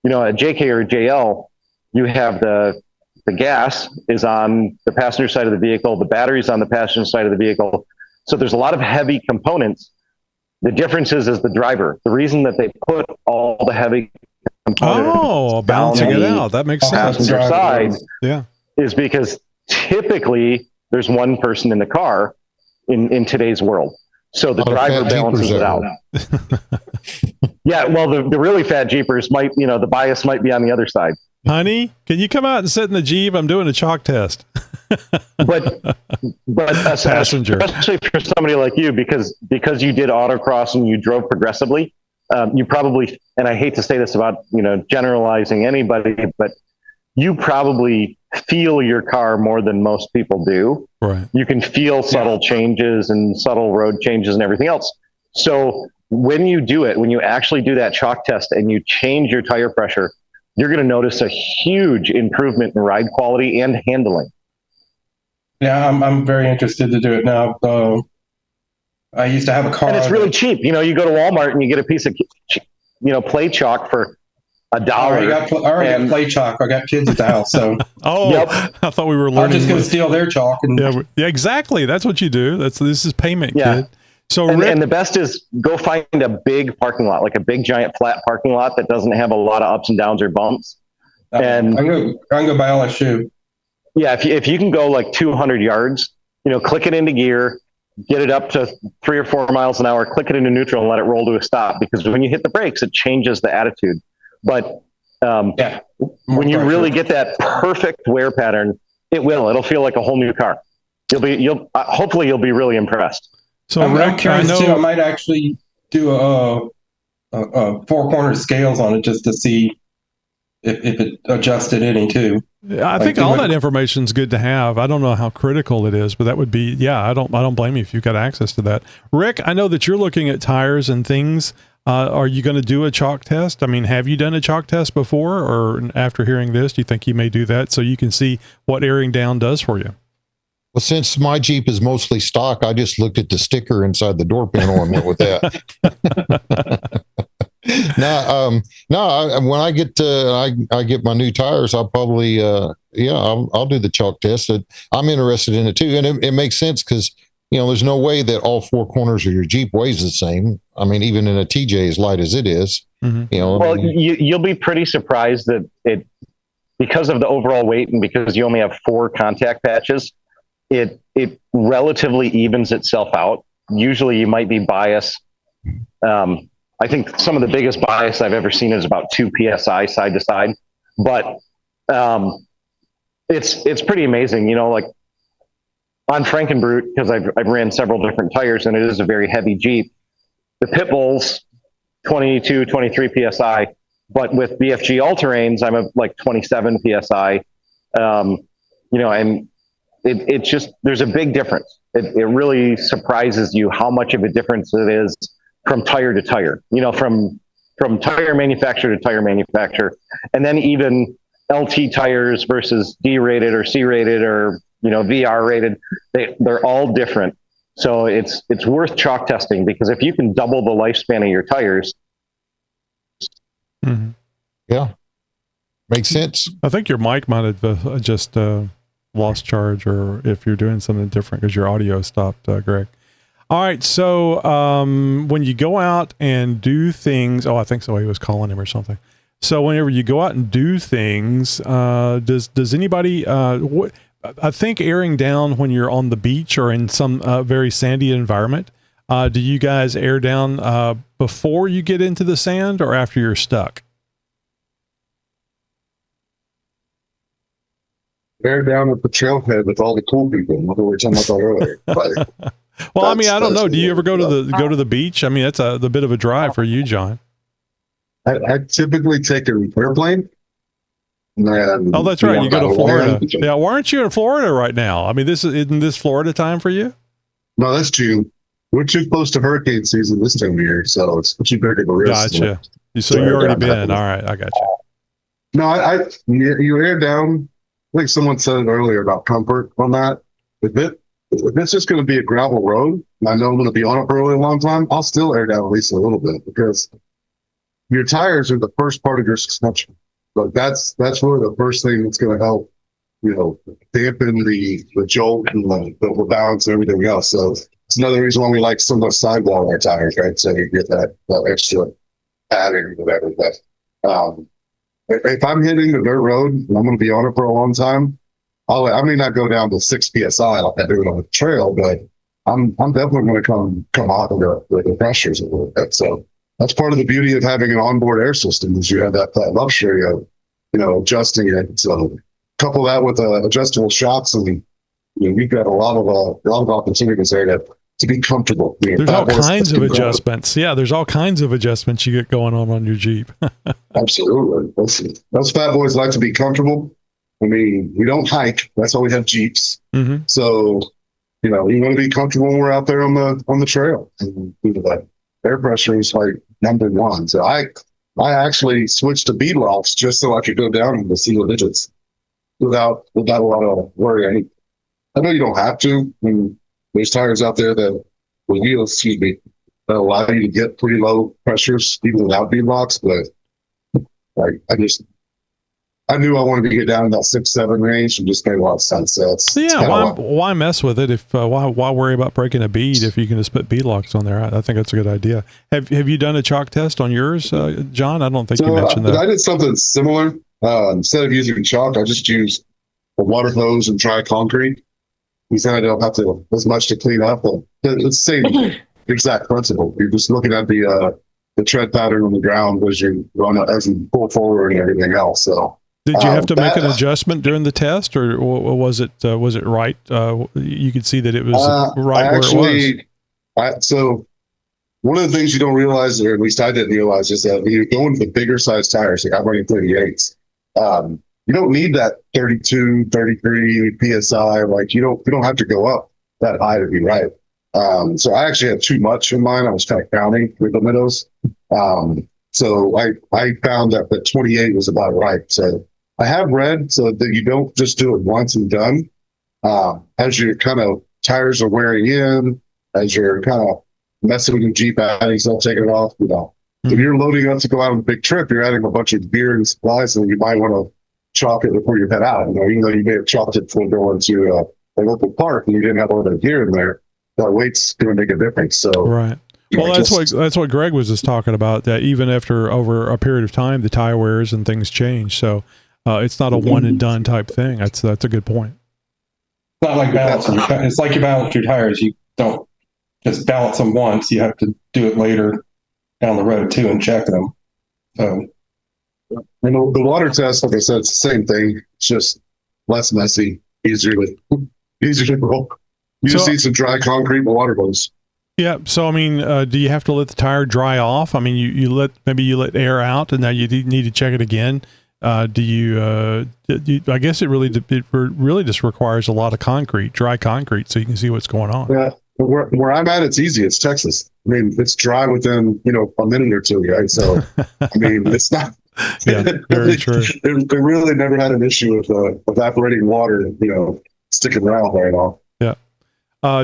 Speaker 7: you know, a JK or a JL, you have the gas is on the passenger side of the vehicle, the battery's on the passenger side of the vehicle. So there's a lot of heavy components. The difference is the driver. The reason that they put all the heavy components
Speaker 2: balancing it out. That makes sense.
Speaker 7: Passenger side is because typically there's one person in the car in today's world. So the driver balances it out. Yeah, well, the really fat Jeepers might, you know, the bias might be on the other side.
Speaker 2: Honey, can you come out and sit in the Jeep? I'm doing a chalk test.
Speaker 7: but
Speaker 2: passenger,
Speaker 7: especially for somebody like you, because you did autocross and you drove progressively, you probably, and I hate to say this about, you know, generalizing anybody, but you probably feel your car more than most people do.
Speaker 2: Right.
Speaker 7: You can feel subtle changes and subtle road changes and everything else. So when you do it, when you actually do that chalk test and you change your tire pressure, you're going to notice a huge improvement in ride quality and handling.
Speaker 11: Yeah, I'm very interested to do it now. I used to have a car.
Speaker 7: And it's really cheap. You know, you go to Walmart and you get a piece of, you know, play chalk for $1.
Speaker 11: I already got play chalk. I got kids at the house, so.
Speaker 2: I thought we were learning.
Speaker 11: I'm just going to steal their chalk. And
Speaker 2: yeah, exactly. That's what you do. This is payment, kid. So
Speaker 7: and the best is go find a big parking lot, like a big giant flat parking lot that doesn't have a lot of ups and downs or bumps. And
Speaker 11: I'm going to buy all that shoe.
Speaker 7: Yeah, if you can go like 200 yards click it into gear, get it up to 3 or 4 miles an hour, click it into neutral and let it roll to a stop. Because when you hit the brakes, it changes the attitude. But when you really get that perfect wear pattern, it'll feel like a whole new car. Hopefully you'll be really impressed.
Speaker 2: So
Speaker 11: I'm curious too. I might actually do a 4-corner scales on it just to see if it adjusted any too.
Speaker 2: I think all that information is good to have. I don't know how critical it is, but that would be, I don't blame you if you've got access to that. Rick, I know that you're looking at tires and things. Are you going to do a chalk test? I mean, have you done a chalk test before, or after hearing this, do you think you may do that so you can see what airing down does for you?
Speaker 5: Well, since my Jeep is mostly stock, I just looked at the sticker inside the door panel and went with that. When I get I get my new tires, I'll probably I'll do the chalk test. I'm interested in it too, and it makes sense because there's no way that all 4 corners of your Jeep weighs the same. I mean, even in a TJ as light as it is,
Speaker 7: you'll be pretty surprised that it, because of the overall weight and because you only have 4 contact patches, it relatively evens itself out. Usually you might be biased. I think some of the biggest bias I've ever seen is about 2 PSI side to side, but it's pretty amazing. Like on Frankenbrute, because I've ran several different tires and it is a very heavy Jeep. The pit bull's 22, 23 PSI, but with BFG all-terrains, I'm at like 27 PSI. And it just, there's a big difference. It really surprises you how much of a difference it is from tire to tire, from tire manufacturer to tire manufacturer. And then even LT tires versus D rated or C rated or, VR rated, they're all different. So it's worth chalk testing, because if you can double the lifespan of your tires.
Speaker 2: Mm-hmm.
Speaker 5: Yeah. Makes sense.
Speaker 2: I think your mic might have just lost charge, or if you're doing something different because your audio stopped, Greg. All right. So when you go out and do things, I think so. He was calling him or something. So whenever you go out and do things, does anybody, I think airing down when you're on the beach or in some very sandy environment, do you guys air down before you get into the sand or after you're stuck?
Speaker 1: Air down at the trailhead with all the cool people. What we were talking about earlier.
Speaker 2: Well, I mean, I don't know. Do you ever go to the beach? I mean, that's the bit of a drive for you, John.
Speaker 1: I typically take an airplane.
Speaker 2: Oh, that's right. You go to Florida. Yeah. Why aren't you in Florida right now? I mean, isn't this Florida time for you?
Speaker 1: No, that's June. We're too close to hurricane season this time of year, so it's too big of a risk.
Speaker 2: Gotcha. So you already been. All right. I got you.
Speaker 1: No, you air down. I think someone said it earlier about comfort on that. If it's just going to be a gravel road, and I know I'm going to be on it for a really long time, I'll still air down at least a little bit, because your tires are the first part of your suspension. But that's really the first thing that's going to help, dampen the jolt and the balance and everything else. So it's another reason why we like so much sidewall on our tires, right? So you get that extra padding or whatever. But if I'm hitting the dirt road and I'm going to be on it for a long time, I may not go down to 6 PSI like I do it on the trail, but I'm definitely going to come off of the pressures a little bit. So that's part of the beauty of having an onboard air system, is you have that luxury of, adjusting it. So couple that with adjustable shocks, and we've got a lot of opportunities there to be comfortable.
Speaker 2: There's all kinds of adjustments. Yeah, there's all kinds of adjustments you get going on your Jeep.
Speaker 1: Absolutely. Those fat boys like to be comfortable. I mean, we don't hike. That's why we have Jeeps.
Speaker 2: Mm-hmm.
Speaker 1: So, you want to be comfortable when we're out there on the trail. And that air pressure is like number one. So I actually switched to bead lofts just so I could go down in the single digits without a lot of worry. I know you don't have to. I mean, there's tires out there that allow you to get pretty low pressures even without bead locks, but I knew I wanted to get down in that 6-7 range, and just made a lot of sense. So
Speaker 2: why mess with it? Why worry about breaking a bead if you can just put bead locks on there? I think that's a good idea. Have you done a chalk test on yours, John? I don't think you mentioned that.
Speaker 1: I did something similar. Instead of using chalk, I just used a water hose and dry concrete. He said I don't have to as much to clean up. But it's the same exact principle. You're just looking at the tread pattern on the ground as you pull forward and everything else. So
Speaker 2: did you have to make an adjustment during the test, or was it right? You could see that it was right where it was.
Speaker 1: So one of the things you don't realize, or at least I didn't realize, is that when you're going to the bigger size tires, like I'm running 38s, you don't need that 32, 33 PSI. Like you don't have to go up that high to be right. So I actually had too much in mine. I was kind of counting with the minnows. So I found that the 28 was about right. So I have read so that you don't just do it once and done. As your kind of tires are wearing in, as you're kind of messing with your Jeep, adding stuff, taking it off, if you're loading up to go out on a big trip, you're adding a bunch of gear and supplies, and you might want to chalk it before you head out. Even though you may have chalked it before going to a local park and you didn't have all that gear in there, that weight's going to make a difference. So
Speaker 2: right. Well, that's what Greg was just talking about. That even after over a period of time, the tire wears and things change. So it's not a one and done type thing. That's a good point.
Speaker 11: It's not like balancing. It's like you balance your tires. You don't just balance them once. You have to do it later down the road too and check them. So,
Speaker 1: the water test, like I said, it's the same thing. It's just less messy, easier to roll. You just need some dry concrete with water hose.
Speaker 2: Yeah. So, I mean, do you have to let the tire dry off? I mean, you let air out, and now you need to check it again. I guess it really just requires a lot of dry concrete, so you can see what's going on.
Speaker 1: Yeah. Where I'm at, it's easy. It's Texas. I mean, it's dry within, a minute or two, right? So, I mean, it's not.
Speaker 2: Yeah, very true.
Speaker 1: They really never had an issue with evaporating water, sticking around very long.
Speaker 2: Yeah.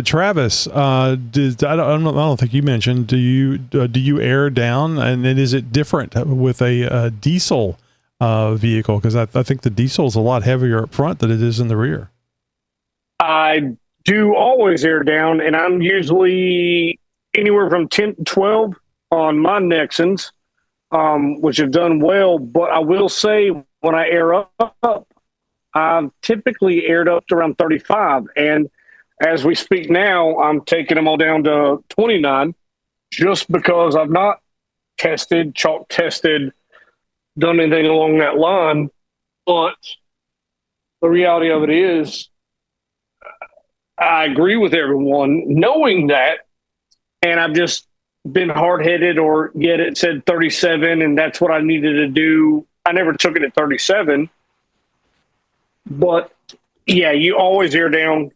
Speaker 2: Travis, I don't think you mentioned, do you air down, and then is it different with a diesel vehicle? Because I think the diesel is a lot heavier up front than it is in the rear.
Speaker 9: I do always air down, and I'm usually anywhere from 10 to 12 on my Nexons, which have done well. But I will say, when I air up, I've typically aired up to around 35. And as we speak now, I'm taking them all down to 29, just because I've not chalk tested, done anything along that line. But the reality of it is, I agree with everyone knowing that, and I've just been hard-headed, or yet it said 37, and that's what I needed to do. I never took it at 37, but yeah, you always air down.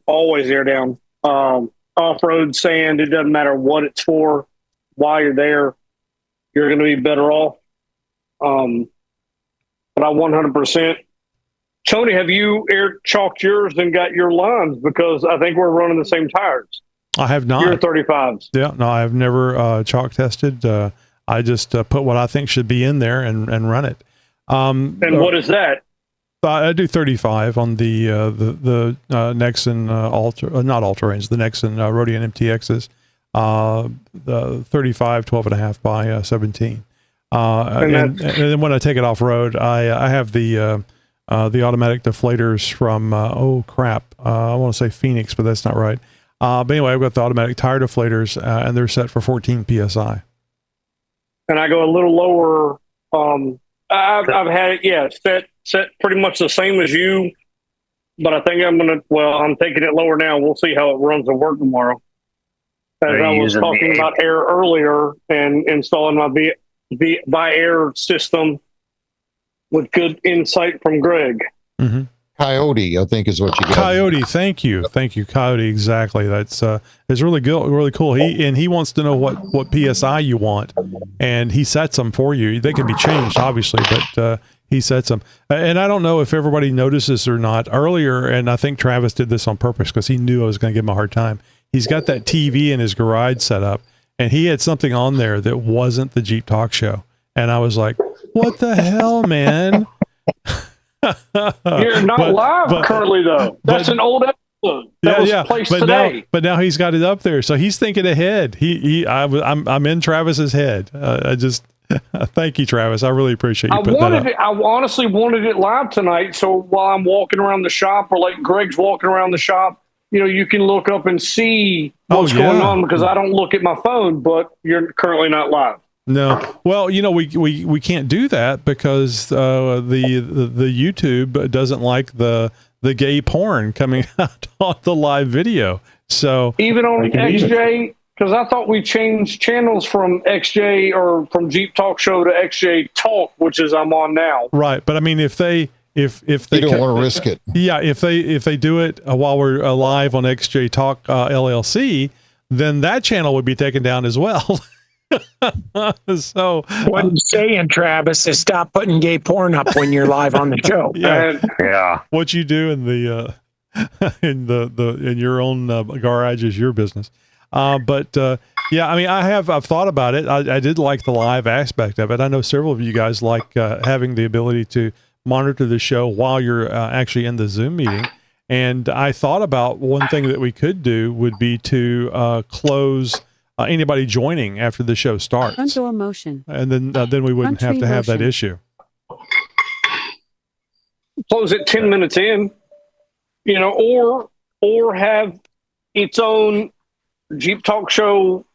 Speaker 9: Off-road sand, it doesn't matter what it's for. While you're there, you're going to be better off. But I 100%. Tony, have you air chalked yours and got your lines? Because I think we're running the same tires.
Speaker 2: I have not.
Speaker 9: Your 35s.
Speaker 2: Yeah, no, I've never chalk tested. I just put what I think should be in there and run it.
Speaker 9: And what is that?
Speaker 2: I do 35 on the Nexon not Ultra Range, the Nexon Rodeon MTXs. The 35 12.5 by 17. And then when I take it off road, I have the automatic deflators from I want to say Phoenix, but that's not right. But anyway, I've got the automatic tire deflators, and they're set for 14 psi. And
Speaker 9: I go a little lower. I've had it, set pretty much the same as you, but I think I'm taking it lower now. We'll see how it runs at work tomorrow. As I was talking about air earlier and installing my by air system with good insight from Greg.
Speaker 2: Mm-hmm.
Speaker 5: Coyote, I think, is what you got.
Speaker 2: Coyote, thank you, Coyote. Exactly, that's it's really good, really cool. He wants to know what psi you want, and he sets them for you. They can be changed, obviously, but he sets them. And I don't know if everybody notices or not. Earlier, and I think Travis did this on purpose because he knew I was going to give him a hard time. He's got that TV in his garage set up, and he had something on there that wasn't the Jeep Talk Show, and I was like, "What the hell, man?"
Speaker 9: You're not live currently, though. That's an old episode. That was placed today.
Speaker 2: But now he's got it up there, so he's thinking ahead. I'm in Travis's head. Thank you, Travis. I really appreciate you putting that up.
Speaker 9: I honestly wanted it live tonight, so while I'm walking around the shop, or like Greg's walking around the shop, you can look up and see what's going on, because I don't look at my phone, but you're currently not live.
Speaker 2: No. Well, we can't do that because the YouTube doesn't like the gay porn coming out on the live video. So
Speaker 9: even on XJ, because I thought we changed channels from XJ or from Jeep Talk Show to XJ Talk, which is I'm on now.
Speaker 2: Right, but I mean, if they
Speaker 5: you don't want to risk it.
Speaker 2: Yeah, if they do it while we're live on XJ Talk LLC, then that channel would be taken down as well. So
Speaker 12: what I'm saying, Travis, is stop putting gay porn up when you're live on the show.
Speaker 3: Yeah.
Speaker 2: What you do in the in your own garage is your business. But yeah, I mean, I've thought about it. I did like the live aspect of it. I know several of you guys like having the ability to monitor the show while you're actually in the Zoom meeting. And I thought about one thing that we could do would be to close anybody joining after the show starts.
Speaker 13: Front door motion.
Speaker 2: And then we wouldn't have to have that issue.
Speaker 9: Close it 10 minutes in, or have its own Jeep Talk Show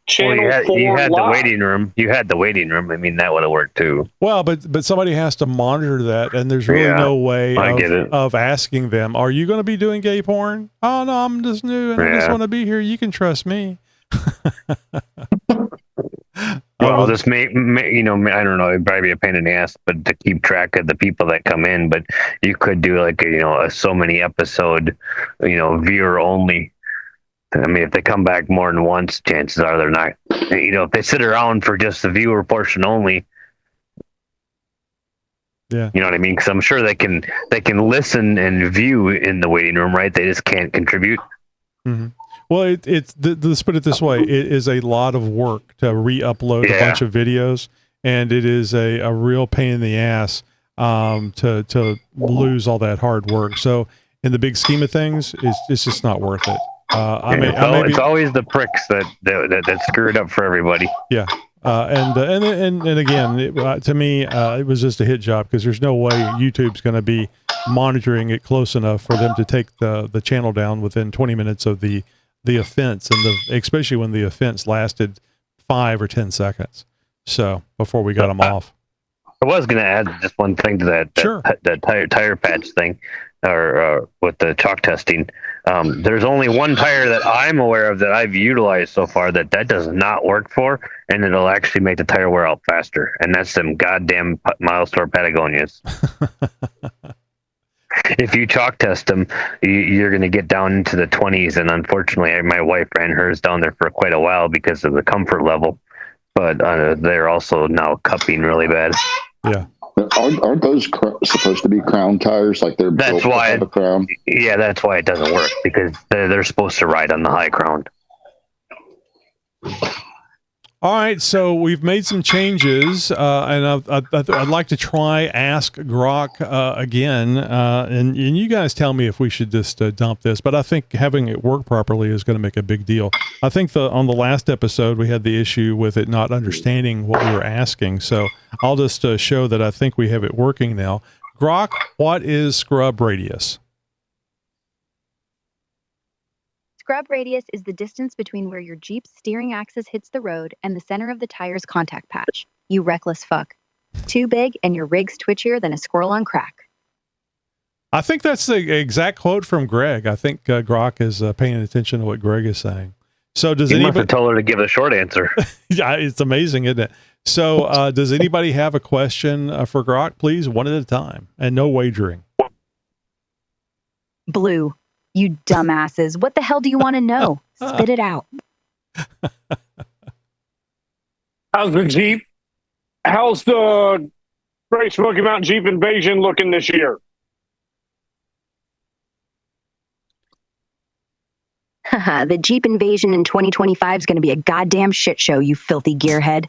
Speaker 9: channel.
Speaker 3: You had the waiting room. You had the waiting room. I mean, that would have worked too.
Speaker 2: Well, but somebody has to monitor that, and there's really no way of asking them, are you going to be doing gay porn? Oh, no, I'm just new, and I just want to be here. You can trust me.
Speaker 3: Well, this may, I don't know, it'd probably be a pain in the ass, but to keep track of the people that come in, but you could do like, a so many episode, viewer only. I mean, if they come back more than once, chances are they're not, if they sit around for just the viewer portion only.
Speaker 2: Yeah.
Speaker 3: You know what I mean? Because I'm sure they can listen and view in the waiting room, right? They just can't contribute.
Speaker 2: Mm-hmm. Well, let's put it this way. It is a lot of work to re-upload a bunch of videos, and it is a real pain in the ass to lose all that hard work. So in the big scheme of things, it's just not worth it.
Speaker 3: It's always the pricks that screw it up for everybody.
Speaker 2: Yeah. And again, to me, it was just a hit job because there's no way YouTube's going to be monitoring it close enough for them to take the channel down within 20 minutes of the offense, and especially when the offense lasted 5 or 10 seconds. So before we got them off.
Speaker 3: I was going to add just one thing to that tire patch thing, or with the chalk testing. There's only one tire that I'm aware of that I've utilized so far that does not work for, and it'll actually make the tire wear out faster. And that's them goddamn Milestore Patagonias. If you chalk test them, you're going to get down into the 20s. And unfortunately, my wife ran hers down there for quite a while because of the comfort level. But they're also now cupping really bad.
Speaker 2: Yeah.
Speaker 14: Aren't those supposed to be crown tires? Like they're built to have a crown?
Speaker 3: Yeah, that's why it doesn't work, because they're supposed to ride on the high crown.
Speaker 2: All right, so we've made some changes, and I'd like to try Ask Grok again, and you guys tell me if we should just dump this, but I think having it work properly is going to make a big deal. I think on the last episode, we had the issue with it not understanding what we were asking, so I'll just show that I think we have it working now. Grok, what is scrub radius?
Speaker 4: Scrub radius is the distance between where your Jeep's steering axis hits the road and the center of the tire's contact patch. You reckless fuck. Too big and your rig's twitchier than a squirrel on crack.
Speaker 2: I think that's the exact quote from Greg. I think Grok is paying attention to what Greg is saying. So does
Speaker 3: anybody
Speaker 2: anybody
Speaker 3: tell her to give a short answer?
Speaker 2: Yeah, it's amazing, isn't it? So does anybody have a question for Grok? Please, one at a time, and no wagering.
Speaker 4: Blue. You dumbasses. What the hell do you want to know? Spit it out.
Speaker 9: How's the Jeep? How's the Great Smoky Mountain Jeep Invasion looking this year?
Speaker 4: The Jeep Invasion in 2025 is going to be a goddamn shit show, you filthy gearhead.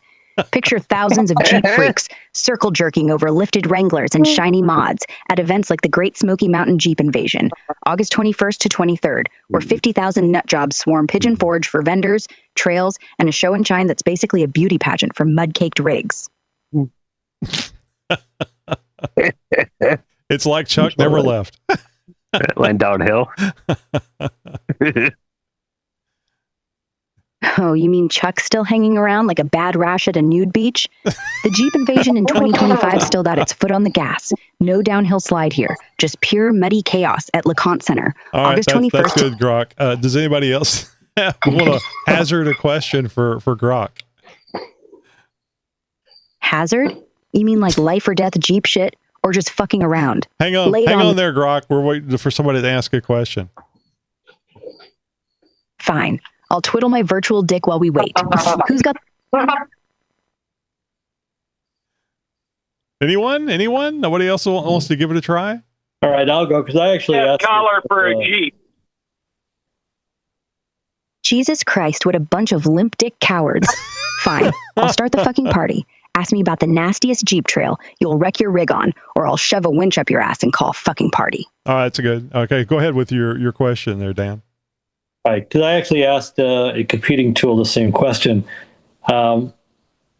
Speaker 4: Picture thousands of Jeep freaks circle jerking over lifted Wranglers and shiny mods at events like the Great Smoky Mountain Jeep Invasion, August 21st to 23rd, where 50,000 nut jobs swarm Pigeon Forge for vendors, trails, and a show and shine that's basically a beauty pageant for mud-caked rigs.
Speaker 2: It's like Chuck never left.
Speaker 3: Went downhill.
Speaker 4: Oh, you mean Chuck's still hanging around like a bad rash at a nude beach? The Jeep invasion in 2025 still got its foot on the gas. No downhill slide here. Just pure muddy chaos at LeConte Center.
Speaker 2: All right,
Speaker 4: August
Speaker 2: that's
Speaker 4: 21st.
Speaker 2: good, Grok. Does anybody else want to hazard a question for Grok?
Speaker 4: Hazard? You mean like life or death Jeep shit? Or just fucking around?
Speaker 2: Hang on there, Grok. We're waiting for somebody to ask a question.
Speaker 4: Fine. I'll twiddle my virtual dick while we wait. Who's got...
Speaker 2: Anyone? Nobody else wants to give it a try?
Speaker 13: All right, I'll go, because I actually asked...
Speaker 12: collar for a Jeep.
Speaker 4: Jesus Christ, what a bunch of limp dick cowards. Fine. I'll start the fucking party. Ask me about the nastiest Jeep trail you'll wreck your rig on, or I'll shove a winch up your ass and call fucking party.
Speaker 2: All right, that's good. Okay, go ahead with your question there, Dan.
Speaker 13: All right, because I actually asked a competing tool the same question.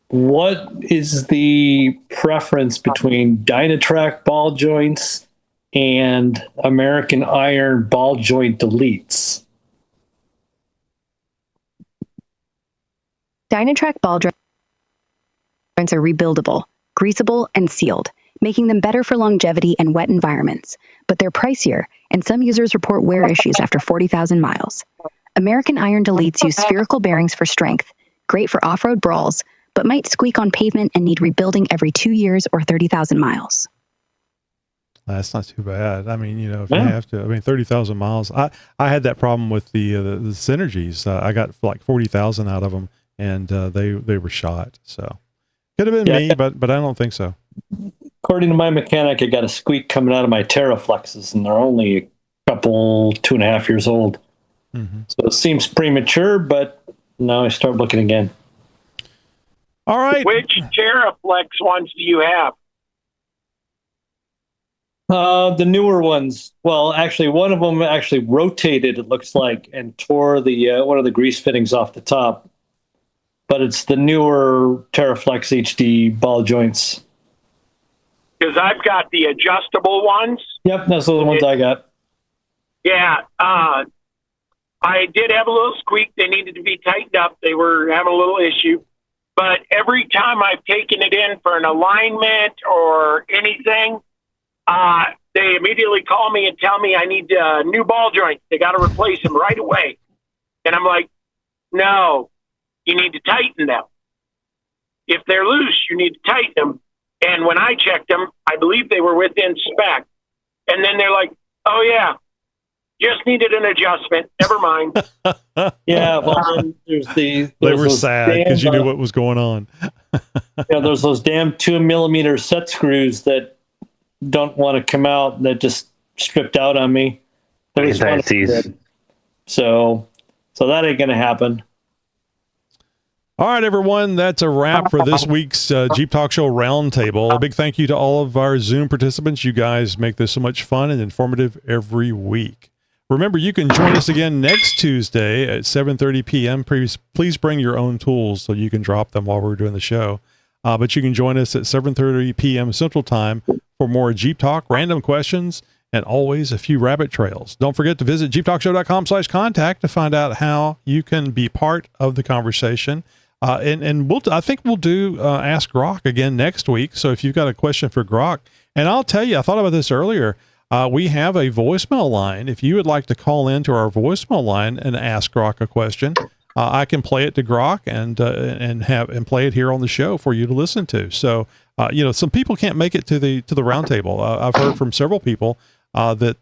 Speaker 13: What is the preference between Dynatrac ball joints and American Iron ball joint deletes?
Speaker 4: Dynatrac ball joints are rebuildable, greasable, and sealed, making them better for longevity and wet environments. But they're pricier, and some users report wear issues after 40,000 miles. American Iron deletes use spherical bearings for strength, great for off-road brawls, but might squeak on pavement and need rebuilding every 2 years or 30,000 miles.
Speaker 2: That's not too bad. I mean, if you have to, 30,000 miles. I had that problem with the Synergies. I got like 40,000 out of them, and they were shot. So could have been me, but I don't think so.
Speaker 13: According to my mechanic, I got a squeak coming out of my Terraflexes, and they're only a couple, 2.5 years old.
Speaker 2: Mm-hmm.
Speaker 13: So it seems premature, but now I start looking again.
Speaker 2: All right.
Speaker 12: Which Terraflex ones do you have?
Speaker 13: The newer ones. Well, actually, one of them actually rotated, it looks like, and tore the one of the grease fittings off the top. But it's the newer Terraflex HD ball joints.
Speaker 12: Because I've got the adjustable ones.
Speaker 13: Yep, those are the ones I got.
Speaker 12: Yeah, I did have a little squeak. They needed to be tightened up. They were having a little issue. But every time I've taken it in for an alignment or anything, they immediately call me and tell me I need new ball joints. They got to replace them right away. And I'm like, no, you need to tighten them. If they're loose, you need to tighten them. And when I checked them, I believe they were within spec. And then they're like, oh, yeah, just needed an adjustment. Never mind.
Speaker 13: Yeah, well, there's
Speaker 2: they were sad because you knew what was going on.
Speaker 13: There's those damn 2mm set screws that don't want to come out, that just stripped out on me. So that ain't going to happen.
Speaker 2: All right, everyone, that's a wrap for this week's Jeep Talk Show Roundtable. A big thank you to all of our Zoom participants. You guys make this so much fun and informative every week. Remember, you can join us again next Tuesday at 7:30 p.m. Please bring your own tools so you can drop them while we're doing the show. But you can join us at 7:30 p.m. Central Time for more Jeep Talk, random questions, and always a few rabbit trails. Don't forget to visit xjtalk.com/contact to find out how you can be part of the conversation. And I think we'll do Ask Grok again next week. So if you've got a question for Grok, and I'll tell you, I thought about this earlier. We have a voicemail line. If you would like to call into our voicemail line and ask Grok a question, I can play it to Grok and play it here on the show for you to listen to. So some people can't make it to the roundtable. I've heard from several people that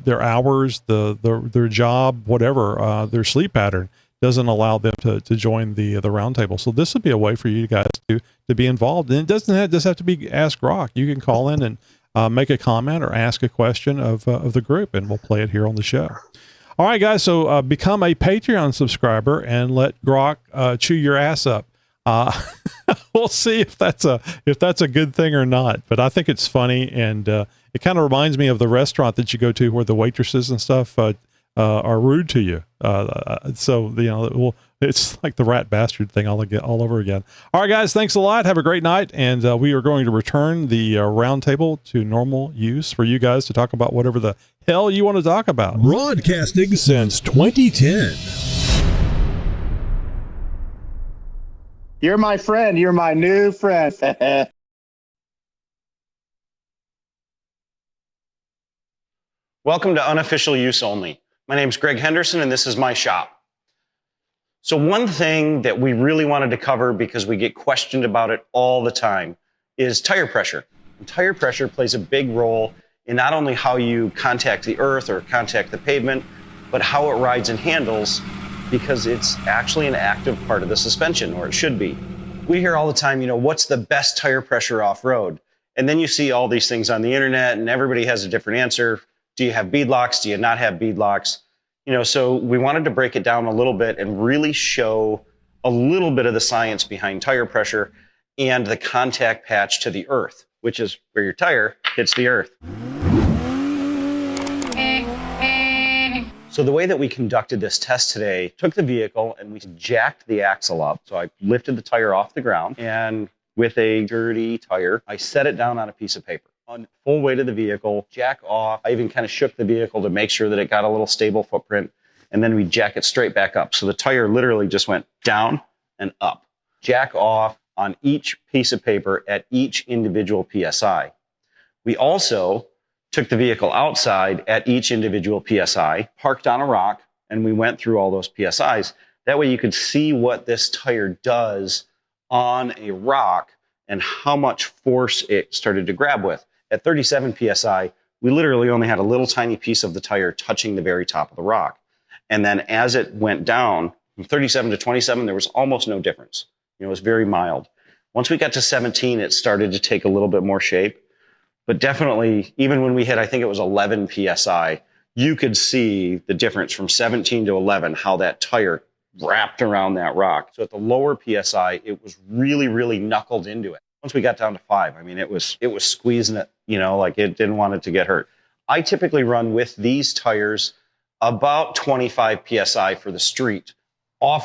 Speaker 2: their hours, their job, whatever, their sleep pattern doesn't allow them to join the roundtable. So this would be a way for you guys to be involved. And it doesn't just have to be Ask Grok. You can call in and make a comment or ask a question of the group, and we'll play it here on the show. All right, guys. So become a Patreon subscriber and let Grok chew your ass up. We'll see if that's a good thing or not. But I think it's funny, and it kind of reminds me of the restaurant that you go to where the waitresses and stuff are rude to you. So it's like the rat bastard thing all over again. All right, guys, thanks a lot. Have a great night, and we are going to return the roundtable to normal use for you guys to talk about whatever the hell you want to talk about. Broadcasting since 2010.
Speaker 15: You're my friend. You're my new friend.
Speaker 16: Welcome to Unofficial Use Only. My name is Greg Henderson, and this is my shop. So one thing that we really wanted to cover, because we get questioned about it all the time, is tire pressure. And tire pressure plays a big role in not only how you contact the earth or contact the pavement, but how it rides and handles, because it's actually an active part of the suspension, or it should be. We hear all the time, what's the best tire pressure off-road? And then you see all these things on the internet, and everybody has a different answer. Do you have beadlocks? Do you not have beadlocks? So we wanted to break it down a little bit and really show a little bit of the science behind tire pressure and the contact patch to the earth, which is where your tire hits the earth. So the way that we conducted this test today, took the vehicle and we jacked the axle up. So I lifted the tire off the ground, and with a dirty tire, I set it down on a piece of paper. On full weight of the vehicle, jack off. I even kind of shook the vehicle to make sure that it got a little stable footprint, and then we jack it straight back up. So the tire literally just went down and up. Jack off on each piece of paper at each individual PSI. We also took the vehicle outside at each individual PSI, parked on a rock, and we went through all those PSIs. That way you could see what this tire does on a rock and how much force it started to grab with. At 37 PSI, we literally only had a little tiny piece of the tire touching the very top of the rock. And then as it went down from 37 to 27, there was almost no difference. It was very mild. Once we got to 17, it started to take a little bit more shape. But definitely, even when we hit, I think it was 11 PSI, you could see the difference from 17 to 11, how that tire wrapped around that rock. So at the lower PSI, it was really, really knuckled into it. Once we got down to 5, I mean, it was squeezing it, like it didn't want it to get hurt. I typically run with these tires about 25 PSI for the street.